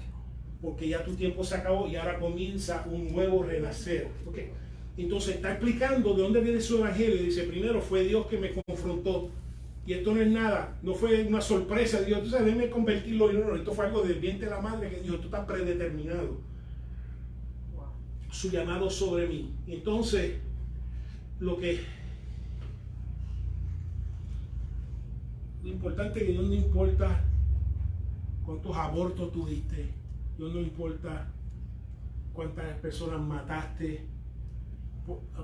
Porque ya tu tiempo se acabó y ahora comienza un nuevo renacer. ¿Okay? Entonces está explicando de dónde viene su evangelio. Dice, primero fue Dios que me confrontó. Y esto no es nada, no fue una sorpresa. Dios, tú sabes, déjame convertirlo. No, esto fue algo del vientre de la madre que dijo, tú estás predeterminado. su llamado sobre mí. Entonces, lo importante es que Dios no importa cuántos abortos tuviste, Dios no importa cuántas personas mataste,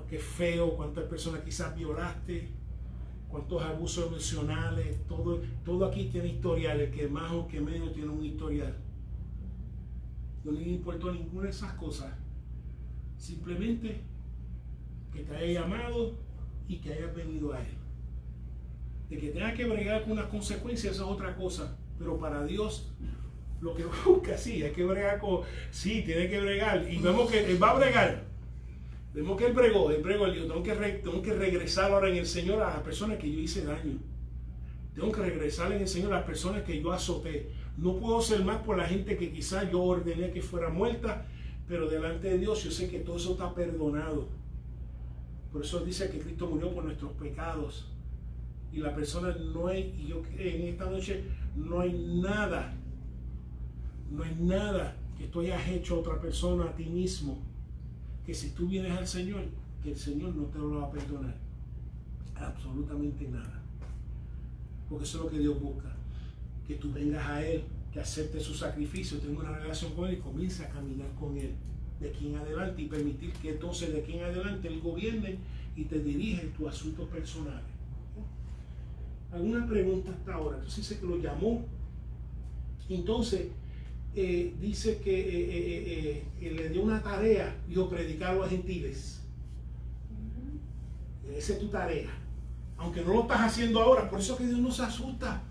qué feo, cuántas personas quizás violaste, cuántos abusos emocionales, todo aquí tiene historial, el que más o que menos tiene un historial. No le importó ninguna de esas cosas, simplemente que te haya llamado y que hayas venido a Él. De que tenga que bregar con unas consecuencias, eso es otra cosa, pero para Dios lo que busca, sí, hay que bregar con, sí, tiene que bregar, y vemos que Él va a bregar. Vemos que Él bregó, Él dijo, tengo que regresar ahora en el Señor a las personas que yo hice daño. Tengo que regresar en el Señor a las personas que yo azoté. No puedo ser más por la gente que quizás yo ordené que fuera muerta, pero delante de Dios yo sé que todo eso está perdonado. Por eso dice que Cristo murió por nuestros pecados. Y la persona no hay, y yo en esta noche no hay nada que tú hayas hecho a otra persona, a ti mismo, que si tú vienes al Señor, que el Señor no te lo va a perdonar. Absolutamente nada. Porque eso es lo que Dios busca. Que tú vengas a Él, que aceptes su sacrificio, tengas una relación con Él y comiences a caminar con Él de aquí en adelante y permitir que entonces de aquí en adelante Él gobierne y te dirija en tus asuntos personales. ¿Alguna pregunta hasta ahora? Entonces dice que lo llamó. Entonces dice que le dio una tarea, dijo, predicar a los gentiles. Esa es tu tarea. Aunque no lo estás haciendo ahora, por eso que Dios no se asusta.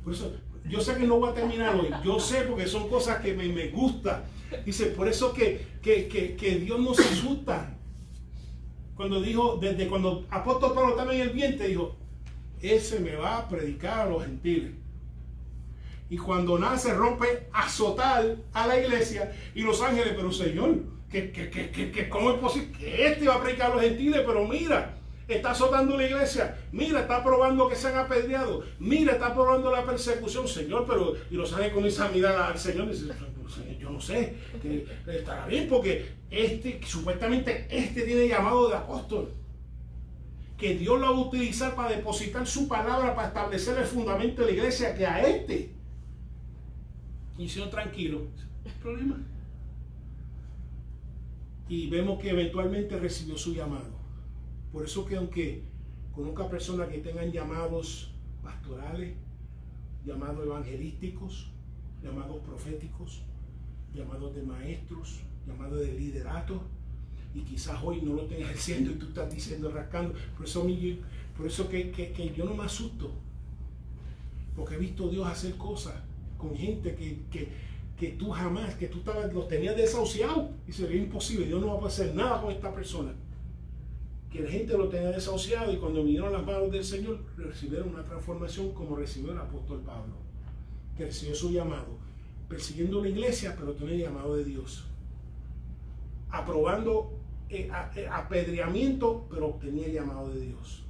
Por eso, yo sé que no voy a terminar hoy. Yo sé porque son cosas que me gustan. Dice, por eso que Dios no se asusta. Cuando dijo, desde cuando apóstol Pablo estaba en el vientre, dijo, ese me va a predicar a los gentiles. Y cuando nace, rompe a azotar a la iglesia y los ángeles, pero Señor, ¿cómo es posible que este va a predicar a los gentiles? Pero mira, está azotando la iglesia, mira, está probando que se han apedreado, mira, está probando la persecución, Señor, pero, y los ángeles comienzan a mirar al Señor y dicen, yo no sé, que estará bien, porque supuestamente tiene llamado de apóstol, que Dios lo va a utilizar para depositar su palabra, para establecer el fundamento de la iglesia, que a y Señor, tranquilo, no hay problema. Y vemos que eventualmente recibió su llamado. Por eso que aunque conozca personas que tengan llamados pastorales, llamados evangelísticos, llamados proféticos, llamados de maestros, llamados de liderato, y quizás hoy no lo estés ejerciendo y tú estás diciendo, rascando, por eso que yo no me asusto, porque he visto a Dios hacer cosas con gente que tú jamás, que tú los tenías desahuciados y sería imposible, Dios no va a hacer nada con esta persona. Que la gente lo tenía desahuciado y cuando vinieron las manos del Señor recibieron una transformación como recibió el apóstol Pablo, que recibió su llamado, persiguiendo la iglesia, pero tenía el llamado de Dios, aprobando apedreamiento, pero tenía el llamado de Dios.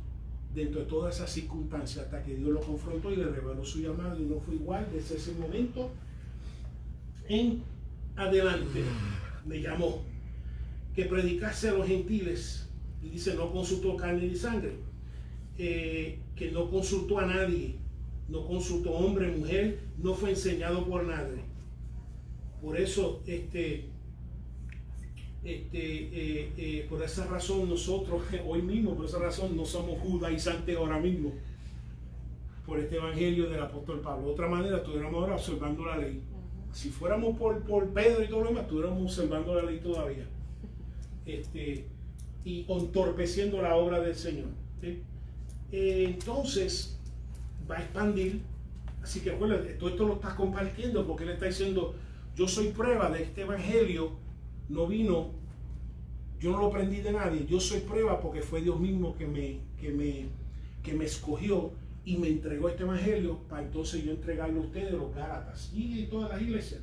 Dentro de todas esas circunstancias, hasta que Dios lo confrontó y le reveló su llamado, y no fue igual desde ese momento en adelante. Me llamó que predicase a los gentiles, y dice, no consultó carne ni sangre, que no consultó a nadie, no consultó hombre, mujer, no fue enseñado por nadie. Por eso, por esa razón nosotros hoy mismo, por esa razón no somos judaizantes ahora mismo, por este evangelio del apóstol Pablo. De otra manera, estuviéramos ahora observando la ley. Si fuéramos por Pedro y todo lo demás, estuviéramos observando la ley todavía, y entorpeciendo la obra del Señor. Entonces va a expandir. Así que acuérdate, todo esto lo está compartiendo porque él está diciendo, yo soy prueba de este evangelio. No vino, yo no lo aprendí de nadie, yo soy prueba porque fue Dios mismo que me escogió y me entregó este evangelio para entonces yo entregarlo a ustedes, los Gálatas y todas las iglesias.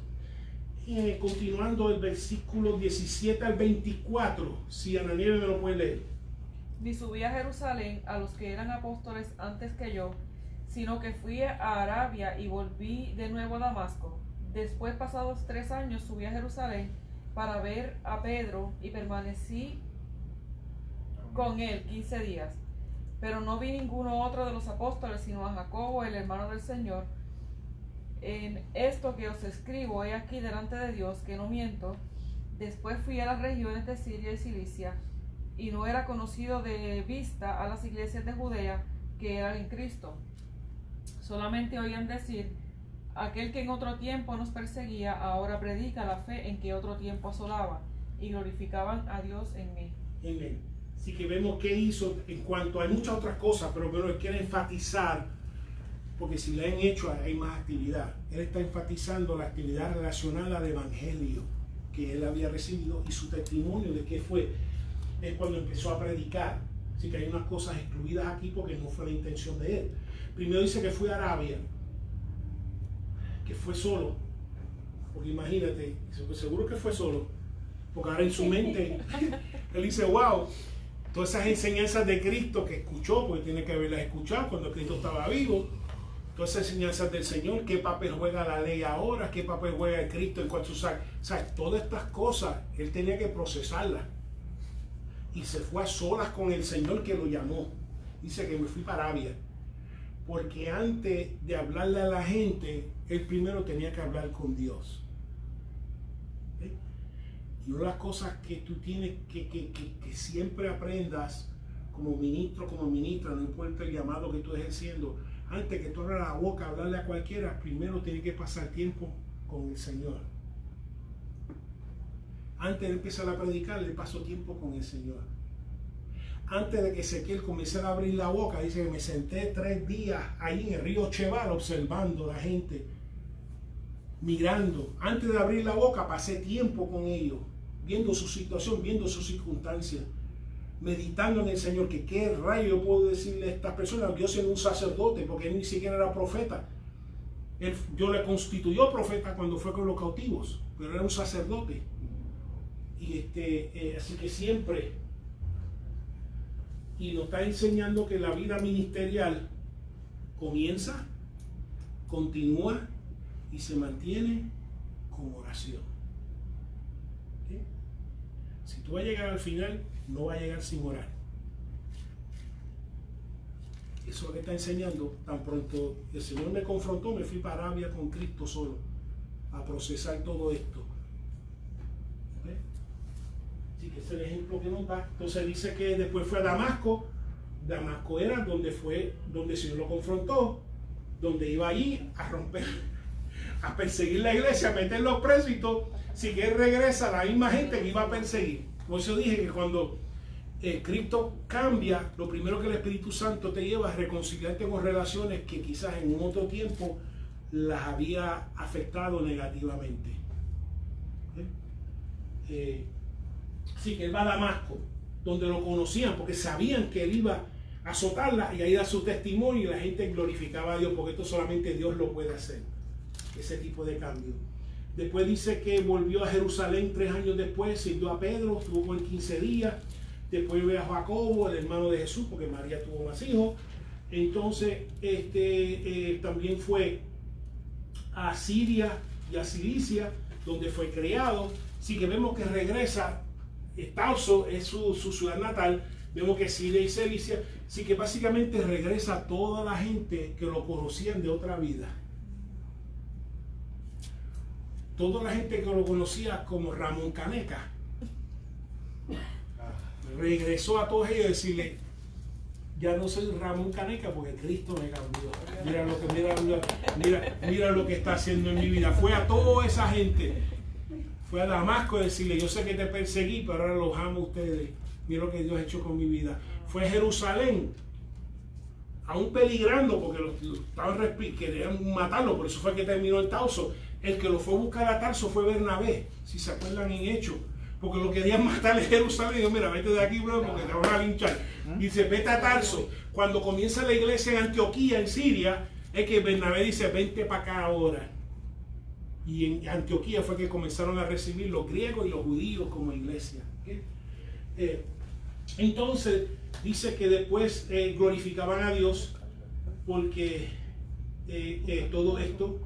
Continuando el versículo 17 al 24, si Ana Nieves me lo puede leer. Ni subí a Jerusalén a los que eran apóstoles antes que yo, sino que fui a Arabia y volví de nuevo a Damasco. Después, pasados 3 años, subí a Jerusalén para ver a Pedro y permanecí con él 15 días. Pero no vi ninguno otro de los apóstoles, sino a Jacobo, el hermano del Señor. En esto que os escribo, he aquí delante de Dios, que no miento. Después fui a las regiones de Siria y Cilicia, y no era conocido de vista a las iglesias de Judea que eran en Cristo. Solamente oían decir: aquel que en otro tiempo nos perseguía, ahora predica la fe en que otro tiempo asolaba, y glorificaban a Dios en mí. Amén. Así que vemos qué hizo en cuanto a muchas otras cosas, pero él quiere enfatizar, porque si le han hecho hay más actividad. Él está enfatizando la actividad relacionada al evangelio que él había recibido y su testimonio de qué fue. Es cuando empezó a predicar. Así que hay unas cosas excluidas aquí porque no fue la intención de él. Primero dice que fue a Arabia, que fue solo, porque imagínate, seguro que fue solo, porque ahora en su mente él dice: wow, todas esas enseñanzas de Cristo que escuchó, porque tiene que haberlas escuchado cuando Cristo estaba vivo, todas esas enseñanzas del Señor, qué papel juega la ley ahora, qué papel juega el Cristo en cuanto a todas estas cosas, él tenía que procesarlas. Y se fue a solas con el Señor que lo llamó. Dice que me fui para Arabia, porque antes de hablarle a la gente, él primero tenía que hablar con Dios. ¿Sí? Y una de las cosas que tú tienes que siempre aprendas como ministro, como ministra, no importa el llamado que tú estés haciendo, antes que tú abras la boca a hablarle a cualquiera, primero tienes que pasar tiempo con el Señor. Antes de empezar a predicar, le paso tiempo con el Señor. Antes de que Ezequiel comenzara a abrir la boca, dice que me senté 3 días ahí en el río Chebar observando a la gente, mirando. Antes de abrir la boca, pasé tiempo con ellos, viendo su situación, viendo sus circunstancias, meditando en el Señor, que qué rayo yo puedo decirle a estas personas. Yo siendo un sacerdote, porque él ni siquiera era profeta. Yo le constituyó profeta cuando fue con los cautivos, pero era un sacerdote. Y así que siempre, y nos está enseñando que la vida ministerial comienza, continúa y se mantiene con oración. ¿Sí? Si tú vas a llegar al final, no vas a llegar sin orar. Eso es lo que está enseñando. Tan pronto el Señor me confrontó, me fui para Arabia con Cristo solo a procesar todo esto. Así que ese es el ejemplo que nos da. Entonces dice que después fue a Damasco. Damasco era donde el Señor lo confrontó, donde iba allí a romper, a perseguir la iglesia, a meterlos presos y todo. Así que él regresa a la misma gente que iba a perseguir. Por eso dije que cuando Cristo cambia, lo primero que el Espíritu Santo te lleva es reconciliarte con relaciones que quizás en un otro tiempo las había afectado negativamente. Así que él va a Damasco, donde lo conocían, porque sabían que él iba a azotarla y ahí da su testimonio y la gente glorificaba a Dios, porque esto solamente Dios lo puede hacer, ese tipo de cambio. Después dice que volvió a Jerusalén 3 años después, sirvió a Pedro, estuvo con él 15 días. Después ve a Jacobo, el hermano de Jesús, porque María tuvo más hijos. Entonces también fue a Siria y a Cilicia, donde fue criado. Así que vemos que regresa. Tarso es su ciudad natal. Vemos que Siria y Cilicia. Así que básicamente regresa toda la gente que lo conocían de otra vida. Toda la gente que lo conocía como Ramón Caneca. Regresó a todos ellos a decirle: ya no soy Ramón Caneca porque Cristo me cambió. Mira lo que está haciendo en mi vida. Fue a toda esa gente. Fue a Damasco a decirle: yo sé que te perseguí, pero ahora los amo a ustedes. Mira lo que Dios ha hecho con mi vida. Fue a Jerusalén, aún peligrando porque querían matarlo. Por eso fue que terminó en Tarso. El que lo fue a buscar a Tarso fue Bernabé, si se acuerdan en Hechos. Porque lo querían matar en Jerusalén. Digo: mira, vete de aquí, bro, porque te van a linchar. Dice: vete a Tarso. Cuando comienza la iglesia en Antioquía, en Siria, es que Bernabé dice: vente para acá ahora. Y en Antioquía fue que comenzaron a recibir los griegos y los judíos como iglesia. ¿Okay? Entonces, dice que después glorificaban a Dios porque todo esto,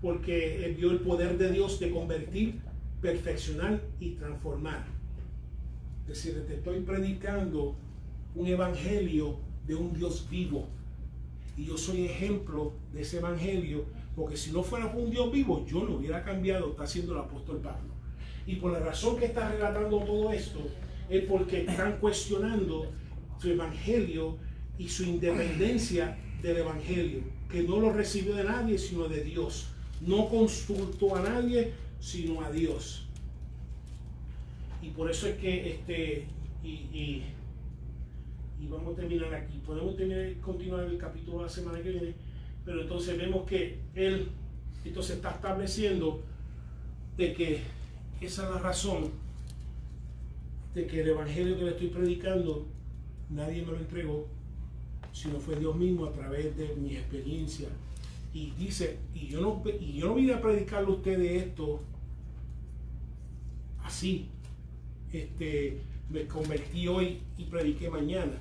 porque vio el poder de Dios de convertir perfeccionar y transformar. Es decir, te estoy predicando un evangelio de un Dios vivo. Y yo soy ejemplo de ese evangelio, porque si no fuera un Dios vivo, yo no hubiera cambiado, está haciendo el apóstol Pablo. Y por la razón que está relatando todo esto, es porque están cuestionando su evangelio y su independencia del evangelio, que no lo recibió de nadie, sino de Dios. No consultó a nadie, sino a Dios. Y por eso es que y vamos a terminar aquí. Podemos continuar el capítulo la semana que viene, pero entonces vemos que él entonces está estableciendo de que esa es la razón de que el evangelio que le estoy predicando nadie me lo entregó, sino fue Dios mismo a través de mi experiencia. Y dice, y yo no vine a predicarle a ustedes esto así. Me convertí hoy y prediqué mañana.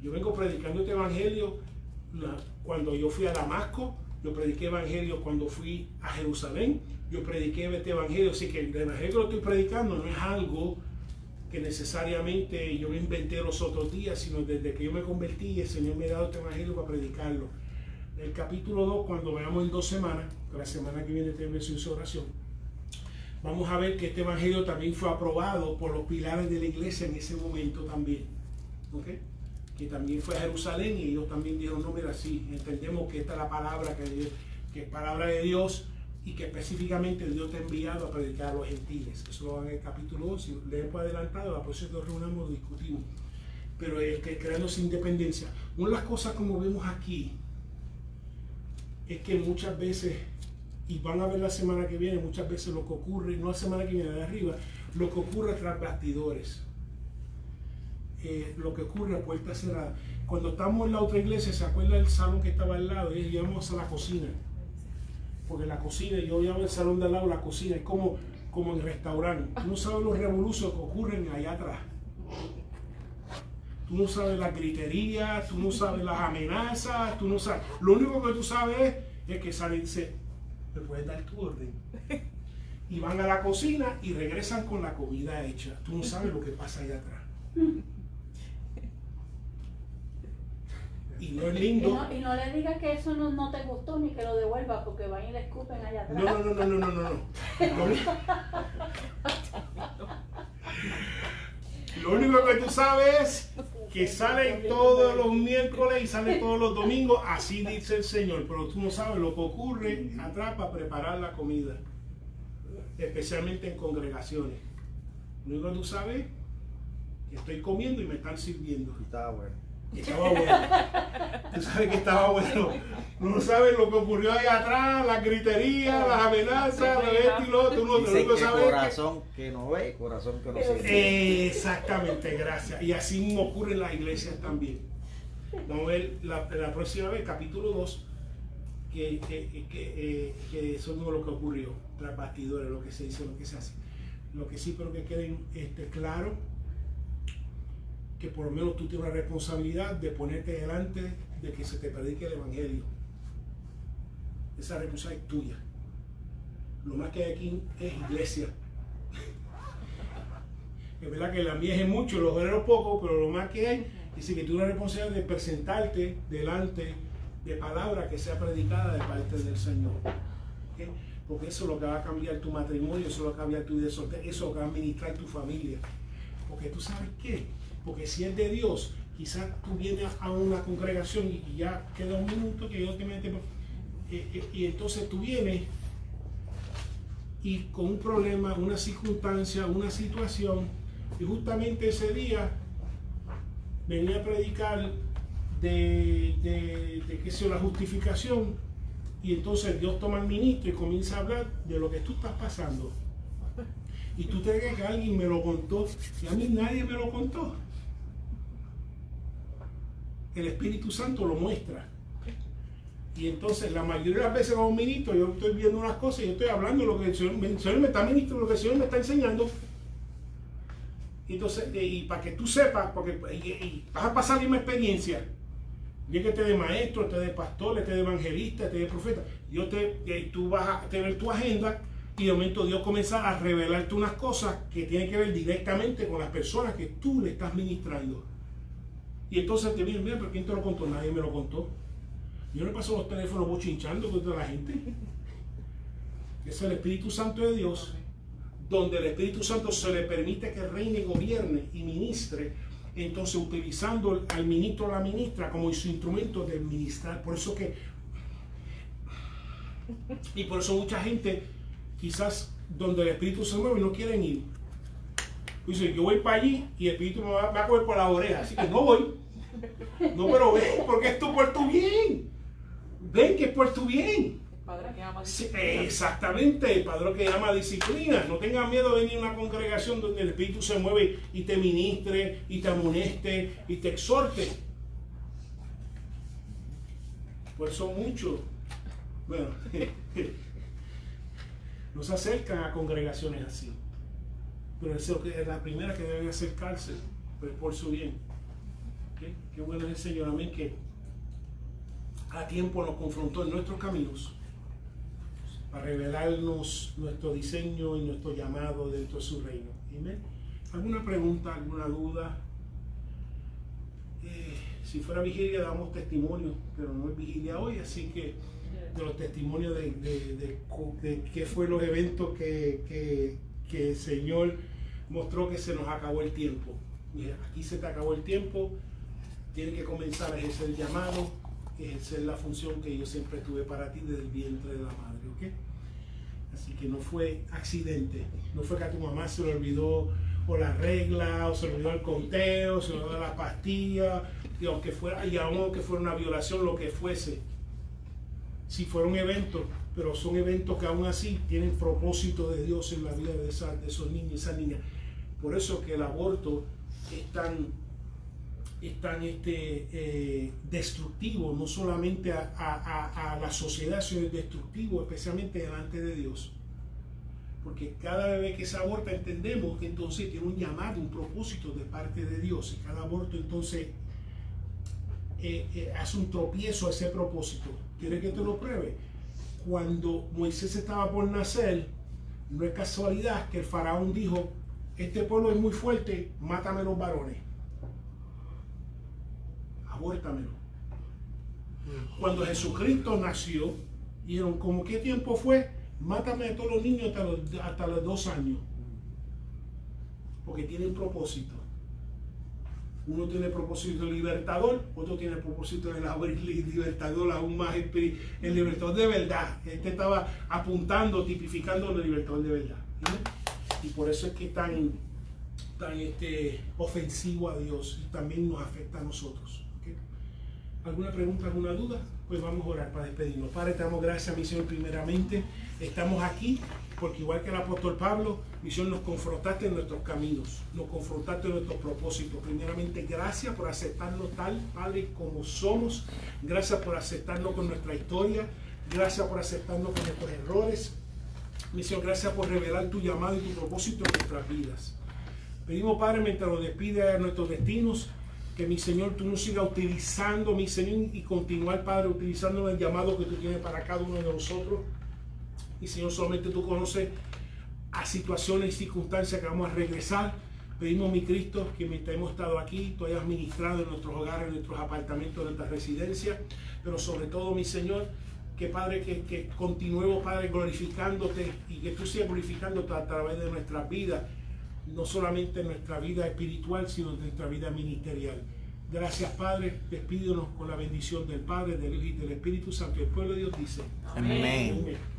Yo vengo predicando este evangelio cuando yo fui a Damasco, yo prediqué evangelio cuando fui a Jerusalén, yo prediqué este evangelio, así que el evangelio que lo estoy predicando no es algo que necesariamente yo me inventé los otros días, sino desde que yo me convertí, el Señor me ha dado este evangelio para predicarlo. El capítulo 2, cuando veamos en 2 semanas, que la semana que viene tenemos su oración, vamos a ver que este evangelio también fue aprobado por los pilares de la iglesia en ese momento también. ¿Okay? Que también fue a Jerusalén y ellos también dijeron, no, mira, sí, entendemos que esta es la palabra que es palabra de Dios y que específicamente Dios te ha enviado a predicar a los gentiles. Eso lo van en el capítulo 2, si leemos por adelantado, la próxima que nos reunamos lo discutimos. Pero el que creando su independencia. Una de las cosas como vemos aquí es que muchas veces, y van a ver la semana que viene, muchas veces lo que ocurre, no la semana que viene de arriba, lo que ocurre tras bastidores. Lo que ocurre a puerta cerrada. Cuando estamos en la otra iglesia, ¿se acuerda del salón que estaba al lado? Y íbamos a la cocina. Porque la cocina, yo llamo el salón de al lado la cocina, es como en restaurante. Tú no sabes los revoluciones que ocurren allá atrás. Tú no sabes las griterías, tú no sabes las amenazas, tú no sabes. Lo único que tú sabes es que sale y dice, ¿me puedes dar tu orden? Y van a la cocina y regresan con la comida hecha. Tú no sabes lo que pasa allá atrás. Y no es lindo. Y no le digas que eso no te gustó ni que lo devuelva porque van y le escupen allá atrás. No. Lo único que tú sabes es que sale todos los miércoles y sale todos los domingos, así dice el Señor, pero tú no sabes lo que ocurre atrás para preparar la comida, especialmente en congregaciones. Lo único que tú sabes es que estoy comiendo y me están sirviendo. Estaba bueno. Estaba bueno. Tú sabes que estaba bueno. No sabes lo que ocurrió ahí atrás, las griterías, las amenazas, lo esto y lo otro. Tú Dice no que sabes corazón que no ve, corazón que no siente. Exactamente, gracias. Y así mismo ocurre en las iglesias también. Vamos a ver la próxima vez, capítulo 2, que eso es lo que ocurrió tras bastidores, lo que se dice, lo que se hace. Lo que sí, pero que queden claro, que por lo menos tú tienes la responsabilidad de ponerte delante de que se te predique el evangelio. Esa responsabilidad es tuya. Lo más que hay aquí es iglesia. Es verdad que la mía es mucho, los obreros poco, pero lo más que hay es que tú tienes la responsabilidad de presentarte delante de palabra que sea predicada de parte del Señor. ¿Okay? Porque eso es lo que va a cambiar tu matrimonio, eso es lo que va a cambiar tu vida soltera, eso es lo que va a administrar tu familia. Porque tú sabes qué, porque si es de Dios, quizás tú vienes a una congregación y ya queda un minuto que yo te mete, y entonces tú vienes y con un problema, una circunstancia, una situación, y justamente ese día venía a predicar de qué sé yo, la justificación, y entonces Dios toma el ministro y comienza a hablar de lo que tú estás pasando. Y tú te crees que alguien me lo contó, y a mí nadie me lo contó. El Espíritu Santo lo muestra. Y entonces la mayoría de las veces como ministro yo estoy viendo unas cosas y yo estoy hablando lo que el Señor me está ministrando, lo que el Señor me está enseñando. Y entonces, y para que tú sepas, porque y vas a pasar la misma experiencia. Bien que te de maestro, te de pastor, te de evangelista, te de profeta. Tú vas a tener tu agenda Y de momento Dios comienza a revelarte unas cosas que tienen que ver directamente con las personas que tú le estás ministrando. Y entonces te miran, mira, pero ¿quién te lo contó? Nadie me lo contó. Yo no paso los teléfonos bochinchando con toda la gente. Es el Espíritu Santo de Dios, donde el Espíritu Santo se le permite que reine, gobierne y ministre, entonces utilizando al ministro o la ministra como su instrumento de ministrar. Por eso mucha gente, quizás donde el Espíritu se mueve, no quieren ir. Dice, yo voy para allí y el Espíritu me va a coger por la oreja, así que no voy. No, pero ven, porque es por tu bien. Ven que es por tu bien. Padre que ama Sí, disciplina. exactamente, el Padre que llama disciplina. No tengas miedo de venir a una congregación donde el Espíritu se mueve y te ministre, y te amoneste, y te exhorte. Por eso muchos, bueno, no se acercan a congregaciones así. Pero es la primera que deben acercarse, pero por su bien. Qué bueno es el Señor, amén, que a tiempo nos confrontó en nuestros caminos para revelarnos nuestro diseño y nuestro llamado dentro de su reino. Amén. ¿Alguna pregunta, alguna duda? Si fuera vigilia damos testimonio, pero no es vigilia hoy, así que de los testimonios de qué fue los eventos que el Señor mostró que se nos acabó el tiempo. Y aquí se te acabó el tiempo, tienes que comenzar a ejercer el llamado, ejercer la función que yo siempre tuve para ti desde el vientre de la madre, ¿ok? Así que no fue accidente, no fue que a tu mamá se le olvidó o la regla, o se le olvidó el conteo, se le olvidó la pastilla, y aunque fuera una violación, lo que fuese. Si fuera un evento, pero son eventos que aún así tienen propósito de Dios en la vida de esos niños y esas niñas. Por eso que el aborto es tan destructivo, no solamente a la sociedad, sino es destructivo especialmente delante de Dios. Porque cada bebé que se aborta entendemos que entonces tiene un llamado, un propósito de parte de Dios, y cada aborto entonces hace un tropiezo a ese propósito. ¿Quieres que te lo pruebe? Cuando Moisés estaba por nacer, no es casualidad que el faraón dijo, este pueblo es muy fuerte, mátame los varones, abórtamelo. Cuando Jesucristo nació, dijeron, ¿cómo qué tiempo fue? Mátame a todos los niños hasta los 2 años, porque tienen propósito. Uno tiene propósito libertador, otro tiene propósito de libertador aún más, el libertador de verdad. Este estaba apuntando, tipificando el libertador de verdad. ¿Sí? Y por eso es que es tan ofensivo a Dios y también nos afecta a nosotros. ¿Okay? ¿Alguna pregunta, alguna duda? Pues vamos a orar para despedirnos. Padre, te damos gracias, mi Señor, primeramente. Estamos aquí porque igual que el apóstol Pablo, mi Señor, nos confrontaste en nuestros caminos, nos confrontaste en nuestros propósitos. Primeramente, gracias por aceptarnos tal, Padre, como somos. Gracias por aceptarnos con nuestra historia. Gracias por aceptarnos con nuestros errores. Mi Señor, gracias por revelar tu llamado y tu propósito en nuestras vidas. Pedimos, Padre, mientras nos despide a nuestros destinos, que mi Señor, tú nos sigas utilizando, mi Señor, y continuar, Padre, utilizando el llamado que tú tienes para cada uno de nosotros. Y Señor, solamente tú conoces a situaciones y circunstancias que vamos a regresar. Pedimos, mi Cristo, que mientras hemos estado aquí, tú hayas ministrado en nuestros hogares, en nuestros apartamentos, en nuestras residencias, pero sobre todo, mi Señor, que Padre, que continuemos, Padre, glorificándote y que tú sigas glorificándote a través de nuestras vidas, no solamente en nuestra vida espiritual, sino en nuestra vida ministerial. Gracias, Padre. Despídenos con la bendición del Padre, del Hijo y del Espíritu Santo. El pueblo de Dios dice: Amén. Amén.